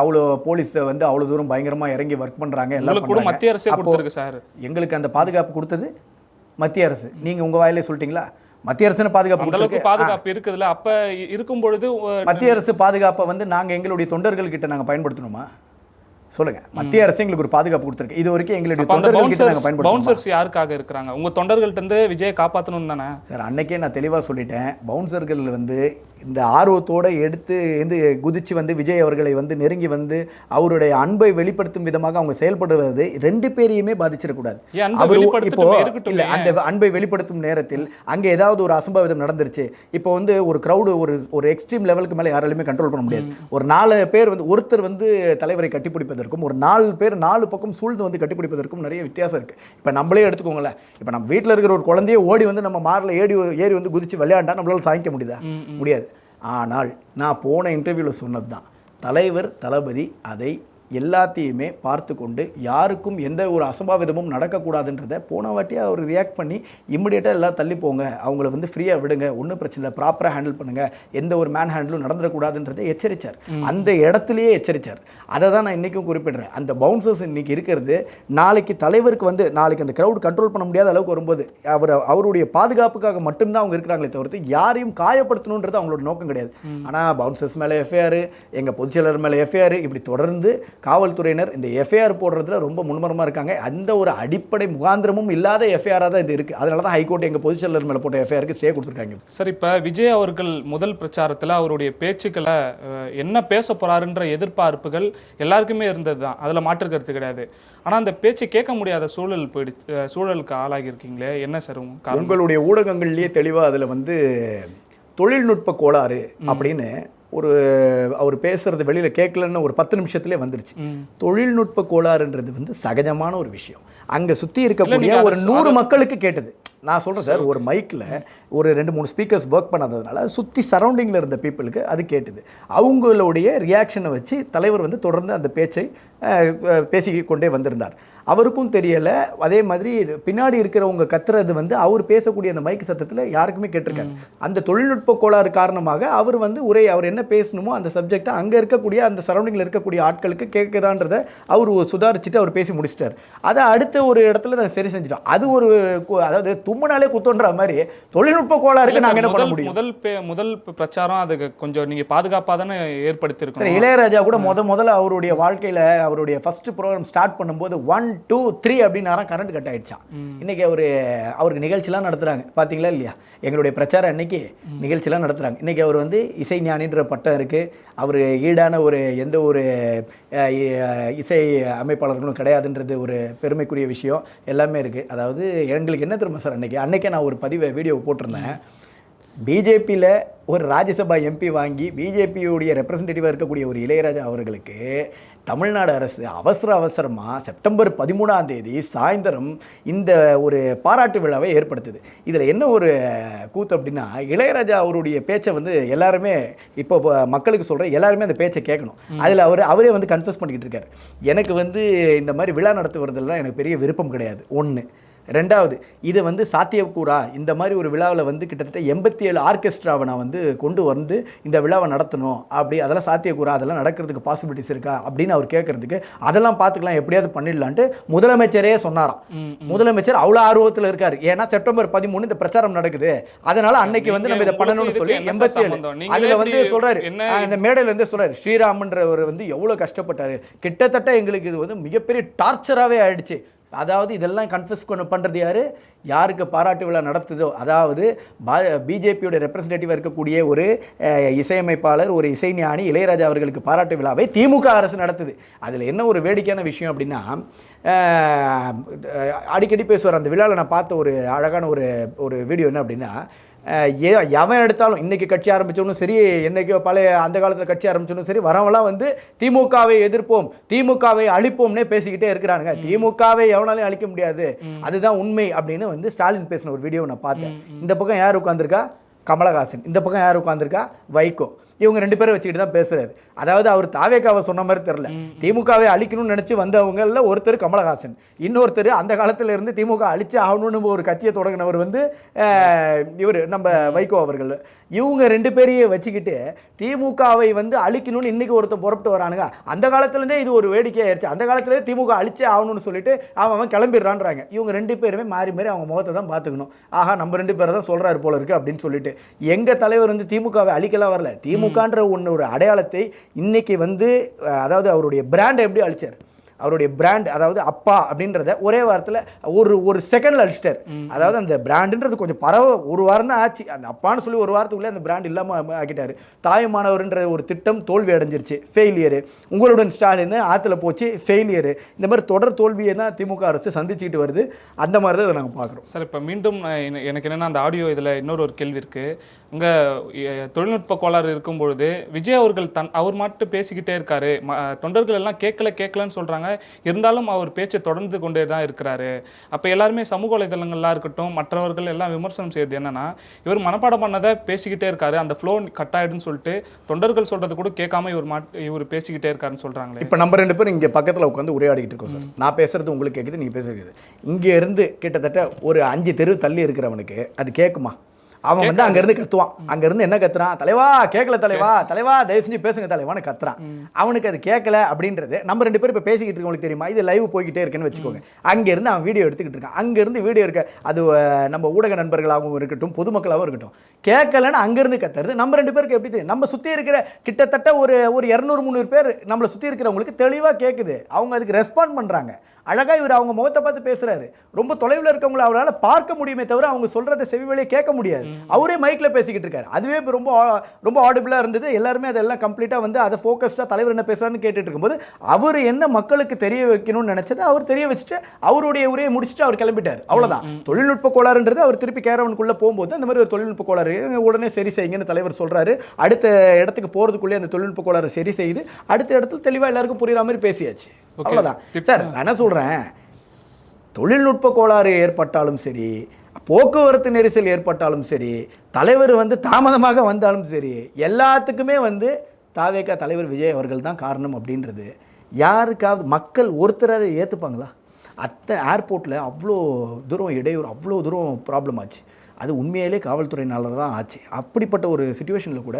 அவ்வளோ போலீஸை வந்து அவ்வளோ தூரம் பயங்கரமாக இறங்கி ஒர்க் பண்ணுறாங்க, எல்லாம் கூட மத்திய அரசு கொடுத்துருக்கு சார். எங்களுக்கு அந்த பாதுகாப்பு கொடுத்தது மத்திய அரசு. நீங்கள் உங்கள் வாயிலே சொல்லிட்டீங்களா? மத்திய அரசு பாதுகாப்பு இருக்குதுல்ல, அப்போ இருக்கும் பொழுது மத்திய அரசு பாதுகாப்பை வந்து நாங்கள் எங்களுடைய தொண்டர்கள் கிட்ட நாங்கள் பயன்படுத்தணுமா? சொல்லுங்க. மத்திய அரசு எங்களுக்கு ஒரு பாதுகாப்பு கொடுத்துருக்கு. இது வரைக்கும் எங்களுடைய தொண்டர்கள் கிட்ட நாங்கள் பயன்படுத்துறோம். பவுன்சர்ஸ் யாருக்காக இருக்காங்க? உங்க தொண்டர்கள்ட்ட இருந்து விஜயை காப்பாற்றணும் தானே சார்? அன்னைக்கே நான் தெளிவாக சொல்லிட்டேன். பவுன்சர்கள் வந்து இந்த ஆர்வத்தோடு எடுத்து குதிச்சு வந்து விஜய் அவர்களை வந்து நெருங்கி வந்து அவருடைய அன்பை வெளிப்படுத்தும் விதமாக அவங்க செயல்படுவது 2 பேரையுமே பாதிச்சிடக்கூடாது. இப்போ இல்லை, அந்த அன்பை வெளிப்படுத்தும் நேரத்தில் அங்கே ஏதாவது ஒரு அசம்பாவிதம் நடந்துருச்சு. இப்போ வந்து ஒரு க்ரௌடு ஒரு எக்ஸ்ட்ரீம் லெவலுக்கு மேலே யாராலுமே கண்ட்ரோல் பண்ண முடியாது. ஒரு 4 பேர் வந்து ஒருத்தர் வந்து தலைவரை கட்டிப்பிடிப்பதற்கும் ஒரு 4 பேர் 4 பக்கம் சூழ்ந்து வந்து கட்டிப்பிடிப்பதற்கும் நிறைய வித்தியாசம் இருக்குது. இப்போ நம்மளே எடுத்துக்கோங்களேன். இப்போ நம்ம வீட்டில் இருக்கிற ஒரு குழந்தையே ஓடி வந்து நம்ம மாரில் ஏறி வந்து குதிச்சு விளையாண்டா நம்மளால தாங்கிக்க முடியாது. ஆனால் நான் போன இன்டர்வியூவில் சொன்னது தான், தலைவர் தளபதி அதை எல்லாத்தையுமே பார்த்து கொண்டு யாருக்கும் எந்த ஒரு அசம்பாவிதமும் நடக்கக்கூடாதுன்றதை போன வாட்டியாக அவர் ரியாக்ட் பண்ணி இம்மிடியேட்டாக எல்லாம் தள்ளி போங்க, அவங்கள வந்து ஃப்ரீயாக விடுங்க, ஒன்றும் பிரச்சனை இல்லை, ப்ராப்பராக ஹேண்டில் பண்ணுங்கள், எந்த ஒரு மேன் ஹேண்டிலும் நடந்துடக்கூடாதுன்றதை எச்சரித்தார். அந்த இடத்துலையே எச்சரித்தார். அதை தான் நான் இன்றைக்கும் குறிப்பிடுறேன். அந்த பவுன்சர்ஸ் இன்றைக்கி இருக்கிறது நாளைக்கு தலைவருக்கு வந்து நாளைக்கு அந்த க்ரௌட் கண்ட்ரோல் பண்ண முடியாத அளவுக்கு வரும்போது அவருடைய பாதுகாப்புக்காக மட்டும்தான் அவங்க இருக்கிறாங்களே தவிர்த்து யாரையும் காயப்படுத்தணுன்றது அவங்களோட நோக்கம் கிடையாது. ஆனால் பவுன்சர்ஸ் மேலே எஃப்ஐஆர், எங்கள் பொதுச்செயலர் மேலே எஃப்ஐஆர், இப்படி தொடர்ந்து காவல்துறையினர் இந்த எஃப்ஐஆர் போடுறதுல ரொம்ப முன்மரமாக இருக்காங்க. அந்த ஒரு அடிப்படை முகாந்திரமும் இல்லாத எஃப்ஐஆராக தான் இது இருக்குது. அதனால தான் ஹைகோர்ட் எங்கள் பொதுச் செயலர் மேலே போட்ட எஃப்ஐஆருக்கு ஸ்டே கொடுத்துருக்காங்க. சார், இப்போ விஜய் அவர்கள் முதல் பிரச்சாரத்தில் அவருடைய பேச்சுக்களை என்ன பேச போறாருன்ற எதிர்பார்ப்புகள் எல்லாருக்குமே இருந்தது தான், அதில் மாற்று கருத்து கிடையாது. ஆனால் அந்த பேச்சு கேட்க முடியாத சூழலுக்கு ஆளாகி இருக்கீங்களே, என்ன சார் காரணம்? உங்களுடைய ஊடகங்கள்லேயே தெளிவாக அதில் வந்து தொழில்நுட்ப கோளாறு அப்படின்னு அவர் பேசுறது வெளியில் கேட்கலன்னு ஒரு 10 நிமிஷத்துலேயே வந்துருச்சு. தொழில்நுட்ப கோளாறுன்றது வந்து சகஜமான ஒரு விஷயம். அங்கே சுற்றி இருக்கக்கூடிய ஒரு 100 மக்களுக்கு கேட்டது. நான் சொல்கிறேன் சார், ஒரு மைக்கில் ஒரு 2-3 ஸ்பீக்கர்ஸ் ஒர்க் பண்ணாததுனால சுற்றி சரௌண்டிங்கில் இருந்த பீப்புளுக்கு அது கேட்டுது. அவங்களுடைய ரியாக்ஷனை வச்சு தலைவர் வந்து தொடர்ந்து அந்த பேச்சை பேசிக்கொண்டே வந்திருந்தார். அவருக்கும் தெரியலை. அதே மாதிரி பின்னாடி இருக்கிறவங்க கத்துறது வந்து அவர் பேசக்கூடிய அந்த மைக்கு சத்தத்தில் யாருக்குமே கேட்டிருக்காரு. அந்த தொழில்நுட்ப கோளாறு காரணமாக அவர் வந்து அவர் என்ன பேசணுமோ அந்த சப்ஜெக்டை அங்கே இருக்கக்கூடிய அந்த சரௌண்டிங்கில் இருக்கக்கூடிய ஆட்களுக்கு கேட்குதான்றதை அவர் சுதாரிச்சுட்டு அவர் பேசி முடிச்சிட்டார். அதை அடுத்த ஒரு இடத்துல நான் சரி செஞ்சிட்டோம். அது ஒரு அதாவது தும்முனாலே குத்தோன்ற மாதிரி தொழில்நுட்ப கோளாறுக்கு நாங்கள் என்ன பண்ண முடியும்? முதல் பிரச்சாரம் அதுக்கு கொஞ்சம் நீங்கள் பாதுகாப்பாக தானே ஏற்படுத்தியிருக்கோம். இளையராஜா கூட முதல்ல அவருடைய வாழ்க்கையில் அவருடைய ஃபர்ஸ்ட் ப்ரோக்ராம் ஸ்டார்ட் பண்ணும்போது 1, 2, 3 அப்படின்னாராம் கரண்ட் கட் ஆயிடுச்சான். இன்னைக்கு அவருக்கு நிகழ்ச்சிலாம் நடத்துகிறாங்க, பார்த்தீங்களா இல்லையா? எங்களுடைய பிரச்சாரம் அன்னைக்கு நிகழ்ச்சிலாம் நடத்துகிறாங்க. இன்னைக்கு அவர் வந்து இசை ஞானின்ற பட்டம் இருக்குது. அவர் ஈடான எந்த ஒரு இசை அமைப்பாளர்களும் கிடையாதுன்றது ஒரு பெருமைக்குரிய விஷயம் எல்லாமே இருக்குது. அதாவது எங்களுக்கு என்ன தெரியுமா சார், அன்னைக்கே நான் ஒரு வீடியோ போட்டிருந்தேன். பிஜேபியில் ஒரு ராஜ்யசபா எம்பி வாங்கி பிஜேபியுடைய ரெப்ரசன்டேட்டிவாக இருக்கக்கூடிய ஒரு இளையராஜா அவர்களுக்கு தமிழ்நாடு அரசு அவசரமாக செப்டம்பர் 13ஆம் தேதி சாயந்தரம் இந்த ஒரு பாராட்டு விழாவை ஏற்படுத்துது. இதில் என்ன ஒரு கூத்து அப்படின்னா, இளையராஜா அவருடைய பேச்சை வந்து எல்லாருமே இப்போ மக்களுக்கு சொல்கிறேன், எல்லாருமே அந்த பேச்சை கேட்கணும். அதில் அவரே வந்து கன்ஃபஸ் பண்ணிக்கிட்டு இருக்காரு. எனக்கு வந்து இந்த மாதிரி விழா நடத்துவதெல்லாம் எனக்கு பெரிய விருப்பம் கிடையாது. 1. 2வது, இது வந்து சாத்தியக்கூறா? இந்த மாதிரி ஒரு விழாவில் வந்து கிட்டத்தட்ட 87 ஆர்கெஸ்ட்ராவை நான் வந்து கொண்டு வந்து இந்த விழாவை நடத்தணும், அதெல்லாம் சாத்தியக்கூறா? அதெல்லாம் நடக்கிறதுக்கு பாசிபிலிட்டிஸ் இருக்கா அப்படின்னு அவர் கேட்கறதுக்கு, அதெல்லாம் பார்த்துக்கலாம், எப்படியாவது பண்ணிடலான்ட்டு முதலமைச்சரே சொன்னாராம். முதலமைச்சர் அவ்வளோ ஆர்வத்தில் இருக்காரு. ஏன்னா செப்டம்பர் 13 இந்த பிரச்சாரம் நடக்குது, அதனால அன்னைக்கு வந்து நம்ம இதை பண்ணணும்னு சொல்லி 87 அதில் வந்து சொல்றாரு. இந்த மேடையில் இருந்து சொல்றாரு, ஸ்ரீராமன்றவர் வந்து எவ்வளோ கஷ்டப்பட்டாரு, கிட்டத்தட்ட எங்களுக்கு இது வந்து மிகப்பெரிய டார்ச்சராகவே ஆயிடுச்சு. அதாவது இதெல்லாம் கன்ஃபஸ் பண்ணுறது யாருக்கு பாராட்டு விழா நடத்துதோ, அதாவது பிஜேபியோட ரெப்ரசன்டேட்டிவாக இருக்கக்கூடிய ஒரு இசையமைப்பாளர், ஒரு இசைஞானி இளையராஜா அவர்களுக்கு பாராட்டு விழாவை திமுக அரசு நடத்துது. அதில் என்ன ஒரு வேடிக்கையான விஷயம் அப்படின்னா, அடிக்கடி பேசுவார். அந்த விழாவில் நான் பார்த்த ஒரு அழகான ஒரு வீடியோ என்ன அப்படின்னா, எவன் எடுத்தாலும் இன்றைக்கி கட்சி ஆரம்பித்தவனும் சரி, என்றைக்கோ அந்த காலத்தில் கட்சி ஆரம்பித்தவனும் சரி, வரவெல்லாம் வந்து திமுகவை எதிர்ப்போம், திமுகவை அழிப்போம்னே பேசிக்கிட்டே இருக்கிறானுங்க. திமுகவை எவனாலையும் அழிக்க முடியாது, அதுதான் உண்மை அப்படின்னு வந்து ஸ்டாலின் பேசின ஒரு வீடியோ நான் பார்த்தேன். இந்த பக்கம் யார் உட்காந்துருக்கா? கமலஹாசன். இந்த பக்கம் யார் உட்காந்துருக்கா? வைகோ. இவங்க 2 பேரை வச்சுக்கிட்டு தான் பேசுறாரு. அதாவது அவர் தாவேக்காவை சொன்ன மாதிரி தெரியல, திமுகவை அழிக்கணும்னு நினச்சி வந்தவங்களில் ஒருத்தர் கமலஹாசன், இன்னொருத்தர் அந்த காலத்தில் இருந்து திமுக அழிச்சு ஆகணும்னு ஒரு கட்சியை தொடங்கினவர் வந்து இவர் நம்ம வைகோ அவர்கள். இவங்க 2 பேரையும் வச்சுக்கிட்டு திமுகவை வந்து அழிக்கணும்னு இன்னைக்கு ஒருத்தர் புறப்பட்டு வரானுங்க. அந்த காலத்துலேருந்தே இது ஒரு வேடிக்கையாயிருச்சு. அந்த காலத்துலேயே திமுக அழிச்சே ஆகணும்னு சொல்லிட்டு அவன் கிளம்பிடுறான்றாங்க. இவங்க 2 பேருமே மாறி மாறி அவங்க முகத்தை தான் பார்த்துக்கணும். ஆஹா, நம்ம 2 பேரை தான் சொல்கிறாரு போல இருக்குது அப்படின்னு சொல்லிட்டு, எங்கள் தலைவர் வந்து திமுகவை அழிக்கலாம் வரல, திமுகன்ற ஒரு அடையாளத்தை இன்னைக்கு வந்து, அதாவது அவருடைய பிராண்டை எப்படி அழிச்சார், அவருடைய பிராண்ட், அதாவது அப்பா அப்படின்றத ஒரே வாரத்தில் ஒரு செகண்டில் அழிச்சிட்டார். அதாவது அந்த பிராண்டுன்றது கொஞ்சம் ஒரு வாரம் தான் ஆச்சு, அந்த அப்பான்னு சொல்லி ஒரு வாரத்துக்குள்ளே அந்த பிராண்ட் இல்லாமல் ஆக்கிட்டார். தாயுமானவர்ன்ற ஒரு திட்டம் தோல்வி அடைஞ்சிருச்சு, ஃபெயிலியரு. உங்களுடன் ஸ்டாலின் ஆற்றுல போச்சு, ஃபெயிலியரு. இந்த மாதிரி தொடர் தோல்வியை தான் திமுக அரசு சந்திச்சுக்கிட்டு வருது. அந்த மாதிரி தான் நாங்கள் பார்க்குறோம் சார். இப்போ மீண்டும் எனக்கு என்னென்னா, அந்த ஆடியோ இதில் இன்னொரு கேள்வி இருக்குது. இங்கே தொழில்நுட்ப கோளாறு இருக்கும்பொழுது விஜய் அவர்கள் அவர் மட்டும் பேசிக்கிட்டே இருக்காரு, தொண்டர்கள் எல்லாம் கேட்கலன்னு சொல்கிறாங்க, இருந்தாலும் அவர் பேச்சை தொடர்ந்து கொண்டே தான் இருக்கிறாரு. அப்போ எல்லாருமே சமூக வலைதளங்கள்லாம் இருக்கட்டும், மற்றவர்கள் எல்லாம் விமர்சனம் செய்யறது என்னன்னா, இவர் மனப்பாடம் பண்ணதை பேசிக்கிட்டே இருக்காரு, அந்த ஃப்ளோ கட் ஆகிடுன்னு சொல்லிட்டு தொண்டர்கள் சொல்கிறது கூட கேட்காம இவர் பேசிக்கிட்டே இருக்காருன்னு சொல்கிறாங்க. இப்போ நம்ம 2 பேரும் இங்கே பக்கத்தில் உட்காந்து உரையாடிக்கிட்டு இருக்கோம் சார். நான் பேசுறது உங்களுக்கு கேட்குது, நீங்கள் பேசுறது. இங்கே இருந்து கிட்டத்தட்ட ஒரு 5 தெரு தள்ளி இருக்கிறவனுக்கு அது கேட்குமா? அவன் வந்து அங்கேருந்து கத்துவான். அங்கேருந்து என்ன கத்துறான், தலைவா கேட்கல தலைவா, தலைவா தயவு செஞ்சு பேசுங்க தலைவான்னு கத்துறான். அவனுக்கு அது கேட்கல அப்படின்றது நம்ம 2 பேரும் இப்போ பேசிக்கிட்டு இருக்கவங்களுக்கு தெரியுமா, இது லைவ் போய்கிட்டே இருக்குன்னு வச்சுக்கோங்க. அங்கேருந்து அவன் வீடியோ எடுத்துக்கிட்டு இருக்கான். அங்கேருந்து வீடியோ இருக்க அது நம்ம ஊடக நண்பர்களாகவும் இருக்கட்டும், பொதுமக்களாகவும் இருக்கட்டும், கேட்கலன்னு அங்கேருந்து கத்துறது நம்ம 2 பேருக்கு எப்படி தெரியும்? நம்ம சுற்றி இருக்கிற கிட்டத்தட்ட ஒரு 200-300 பேர் நம்மளை சுற்றி இருக்கிறவங்களுக்கு தெளிவாக கேட்குது. அவங்க அதுக்கு ரெஸ்பாண்ட் பண்ணுறாங்க. அழகாக இவர் அவங்க முகத்தை பார்த்து பேசுகிறாரு. ரொம்ப தொலைவில் இருக்கவங்களை அவரால் பார்க்க முடியுமே தவிர அவங்க சொல்கிறத செவிவழியே கேட்க முடியாது. அவரே மைக்கில் பேசிக்கிட்டு இருக்காரு. அதுவே இப்போ ரொம்ப ஆடிபிளாக இருந்தது. எல்லாருமே அதெல்லாம் கம்ப்ளீட்டாக வந்து அதை ஃபோக்கஸ்டாக தலைவர் என்ன பேசுகிறான்னு கேட்டுட்டு இருக்கும்போது அவர் என்ன மக்களுக்கு தெரிய வைக்கணும்னு நினச்சதை அவர் தெரிய வச்சுட்டு அவருடைய உரையை முடிச்சுட்டு அவர் கிளம்பிட்டார். அவ்வளோதான். தொழில்நுட்ப கோளாறுன்றது அவர் திருப்பி கேரவனுக்குள்ளே போகும்போது அந்த மாதிரி ஒரு தொழில்நுட்ப கோளாறு உடனே சரி செய்யுங்கன்னு தலைவர் சொல்கிறாரு. அடுத்த இடத்துக்கு போகிறதுக்குள்ளே அந்த தொழில்நுட்ப கோளாறு சரி செய்து அடுத்த இடத்துல தெளிவாக எல்லாருக்கும் புரியுற மாதிரி பேசியாச்சு. அவ்வளோதான் சார். நான் என்ன சொல்கிறேன், தொழில்நுட்ப கோளாறு ஏற்பட்டாலும் சரி, போக்குவரத்து நெரிசல் ஏற்பட்டாலும் சரி, தலைவர் வந்து தாமதமாக வந்தாலும் சரி, எல்லாத்துக்குமே வந்து தாவேகா தலைவர் விஜய் அவர்கள் தான் காரணம் அப்படின்றது யாருக்காவது மக்கள் ஒருத்தராக ஏற்றுப்பாங்களா? ஏர்போர்ட்டில் அவ்வளோ தூரம் இடையூறு, அவ்வளோ தூரம் ப்ராப்ளம் ஆச்சு. அது உண்மையிலே காவல்துறையினால தான் ஆச்சு. அப்படிப்பட்ட ஒரு சிச்சுவேஷனில் கூட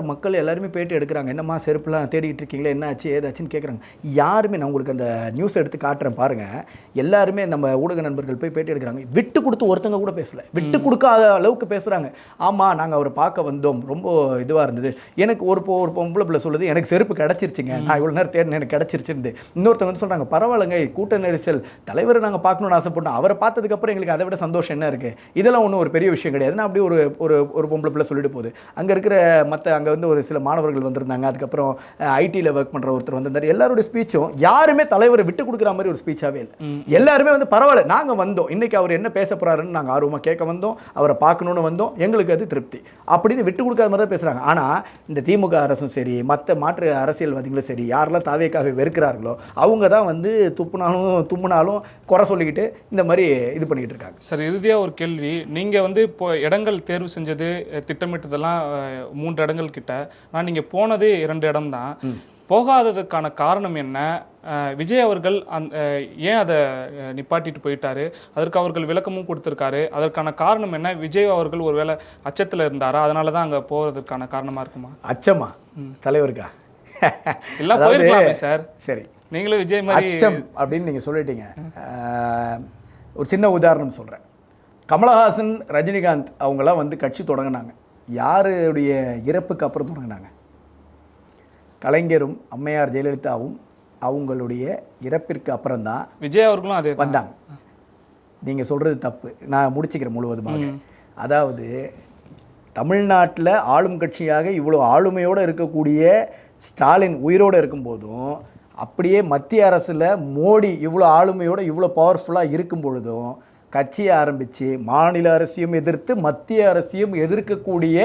மக்கள் எல்லாருமே பேட்டி எடுக்கிறாங்க. என்னம்மா செருப்புலாம் தேடிக்கிட்டு இருக்கீங்களே, என்ன ஆச்சு ஏதாச்சுன்னு கேட்குறாங்க. யாருமே, நான் உங்களுக்கு அந்த நியூஸ் எடுத்து காட்டுறேன் பாருங்கள், எல்லாருமே நம்ம ஊடக நண்பர்கள் போய் பேட்டி எடுக்கிறாங்க. விட்டு கொடுத்து ஒருத்தங்க கூட பேசலை. விட்டு கொடுக்காத அளவுக்கு பேசுகிறாங்க. ஆமாம், நாங்கள் அவரை பார்க்க வந்தோம், ரொம்ப இதுவாக இருந்தது. எனக்கு ஒரு பொம்பளை பிள்ளை சொல்லுது, எனக்கு செருப்பு கிடச்சிருச்சுங்க, நான் இவ்வளோ நேரம் தேடினேன், எனக்கு கிடச்சிருச்சுருந்து. இன்னொருத்தவங்க வந்து சொல்கிறாங்க, பரவாயில்லைங்க, கூட்ட நெரிசல் தலைவரை நாங்கள் பார்க்கணுன்னு ஆசைப்பட்டோம், அவரை பார்த்ததுக்கப்புறம் எங்களுக்கு அதை விட சந்தோஷம் என்ன இருக்குது, இதெல்லாம் ஒன்றும் ஒரு பெரிய விஷயம் கிடையாது. நான் அப்படி ஒரு பொம்பளை பிள்ளை சொல்லிட்டு போகுது. அங்கே இருக்கிற அங்கே வந்து ஒரு சில மாணவர்கள் வந்திருந்தாங்க. அதுக்கப்புறம் ஐடியில் ஒர்க் பண்ணுற ஒருத்தர் வந்திருந்தார். எல்லாருடைய ஸ்பீச்சும் யாருமே தலைவரை விட்டு கொடுக்குற மாதிரி ஒரு ஸ்பீச்சாகவே இல்லை. எல்லாருமே வந்து பரவாயில்ல, நாங்கள் வந்தோம், இன்னைக்கு அவர் என்ன பேச போகிறாருன்னு நாங்கள் ஆர்வமாக கேட்க வந்தோம், அவரை பார்க்கணுன்னு வந்தோம், எங்களுக்கு அது திருப்தி அப்படின்னு விட்டு கொடுக்காத மாதிரி தான் பேசுகிறாங்க. ஆனால் இந்த திமுக அரசும் சரி, மற்ற மாற்று அரசியல்வாதிகளும் சரி, யாரெல்லாம் தாவேக்காவை வெறுக்கிறார்களோ அவங்க தான் வந்து துப்புனாலும் குறை சொல்லிக்கிட்டு இந்த மாதிரி இது பண்ணிக்கிட்டு இருக்காங்க. சார், இறுதியாக ஒரு கேள்வி. நீங்கள் வந்து இப்போ இடங்கள் தேர்வு செஞ்சது, திட்டமிட்டதெல்லாம் 3 இடங்கள் கிட்ட, ஆனால் நீங்கள் போனது 2 இடம் தான். போகாததுக்கான காரணம் என்ன? விஜய் அவர்கள் ஏன் அதை நிப்பாட்டிட்டு போயிட்டாரு? அதற்கு அவர்கள் விளக்கமும் கொடுத்துருக்காரு. அதற்கான காரணம் என்ன? விஜய் அவர்கள் ஒருவேளை அச்சத்தில் இருந்தாரா? அதனால தான் அங்கே போகிறதுக்கான காரணமாக இருக்குமா? அச்சமா தலைவருக்கா? எல்லாம் போயிருக்கலாமே சார். சரி, நீங்களும் விஜய் மாதிரி அச்சம் அப்படின்னு நீங்கள் சொல்லிட்டீங்க. ஒரு சின்ன உதாரணம் சொல்கிறேன். கமலஹாசன், ரஜினிகாந்த் அவங்களாம் வந்து கட்சி தொடங்கினாங்க. யாருடைய இறப்புக்கு அப்புறம் தொடங்கினாங்க? கலைஞரும் அம்மையார் ஜெயலலிதாவும் அவங்களுடைய இறப்பிற்கு அப்புறம் தான் விஜய் அவர்களும் அதே வந்தாங்க. நீங்கள் சொல்கிறது தப்பு, நான் முடிச்சுக்கிறேன் முழுவதுமாக. அதாவது தமிழ்நாட்டில் ஆளும் கட்சியாக இவ்வளோ ஆளுமையோடு இருக்கக்கூடிய ஸ்டாலின் உயிரோடு இருக்கும்போதும், அப்படியே மத்திய அரசில் மோடி இவ்வளோ ஆளுமையோடு இவ்வளோ பவர்ஃபுல்லாக இருக்கும் பொழுதும் கட்சியை ஆரம்பித்து மாநில அரசையும் எதிர்த்து மத்திய அரசையும் எதிர்க்கக்கூடிய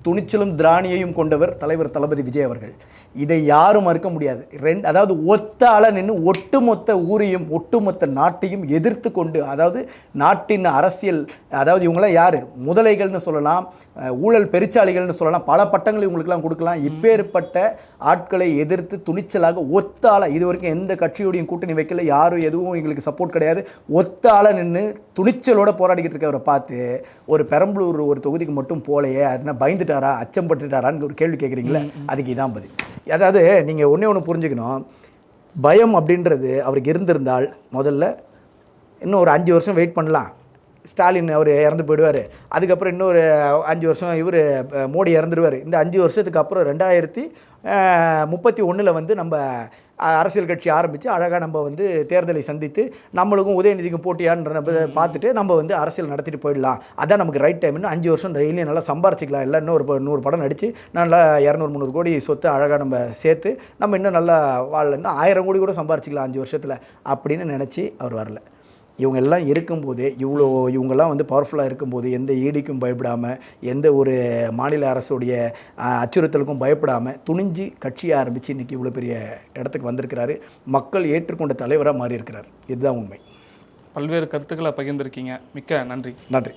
துணிச்சலும் திராணியையும் கொண்டவர் தலைவர் தளபதி விஜய் அவர்கள். இதை யாரும் மறுக்க முடியாது. அதாவது ஒத்த ஆள நின்று ஒட்டுமொத்த ஊரையும் ஒட்டுமொத்த நாட்டையும் எதிர்த்து கொண்டு, அதாவது நாட்டின் அரசியல், அதாவது இவங்களாம் யார், முதலைகள்னு சொல்லலாம், ஊழல் பெருச்சாளிகள்னு சொல்லலாம், பல பட்டங்களை இவங்களுக்கெல்லாம் கொடுக்கலாம். இப்பேற்பட்ட ஆட்களை எதிர்த்து துணிச்சலாக ஒத்த ஆள, இது வரைக்கும் எந்த கட்சியோடையும் கூட்டணி வைக்கல, யாரும் எதுவும் எங்களுக்கு சப்போர்ட் கிடையாது, ஒத்த ஆள நின்று துணிச்சலோட போராடிக்கிட்டு இருக்கவரை பார்த்து ஒரு பெரம்பலூர் ஒரு தொகுதிக்கு மட்டும் போலையே, அதனால் பயந்துட்டாரா, அச்சம் பட்டுட்டாரான்னு ஒரு கேள்வி கேட்குறீங்களே, அதுக்கு இதான் பதில். அதாவது நீங்கள் ஒன்று புரிஞ்சுக்கணும், பயம் அப்படின்றது அவருக்கு இருந்திருந்தால் முதல்ல இன்னும் ஒரு 5 வருஷம் வெயிட் பண்ணலாம். ஸ்டாலின் அவர் இறந்து போயிடுவார். அதுக்கப்புறம் இன்னொரு 5 வருஷம் இவர் மோடி இறந்துடுவார். இந்த 5 வருஷத்துக்கு அப்புறம் 2031 வந்து நம்ம அரசியல் கட்சி ஆரம்பித்து அழகாக நம்ம வந்து தேர்தலை சந்தித்து நம்மளுக்கும் உதயநிதிக்கும் போட்டியான்ற பார்த்துட்டு நம்ம வந்து அரசியல் நடத்திட்டு போயிடலாம். அதான் நமக்கு ரைட் டைம். இன்னும் 5 வருஷம் டெய்லியும் நல்லா சம்பாரிச்சிக்கலாம். இல்லை இன்னும் ஒரு 100 படம் நடித்து நல்லா 200-300 கோடி சொத்து அழகாக நம்ம சேர்த்து நம்ம இன்னும் நல்லா வாழல, இன்னும் 1000 கோடி கூட சம்பாரிச்சிக்கலாம் 5 வருஷத்தில் அப்படின்னு நினச்சி அவர் வரல. இவங்க எல்லாம் இருக்கும்போது, இவங்கெல்லாம் வந்து பவர்ஃபுல்லாக இருக்கும்போது, எந்த ஈடிக்கும் பயப்படாமல், எந்த ஒரு மாநில அரசுடைய அச்சுறுத்தலுக்கும் பயப்படாமல் துணிஞ்சு கட்சியை ஆரம்பித்து இன்றைக்கி இவ்வளோ பெரிய இடத்துக்கு வந்திருக்கிறாரு. மக்கள் ஏற்றுக்கொண்ட தலைவராக மாறி இருக்கிறார். இதுதான் உண்மை. பல்வேறு கருத்துக்களை பகிர்ந்திருக்கீங்க. மிக்க நன்றி. நன்றி.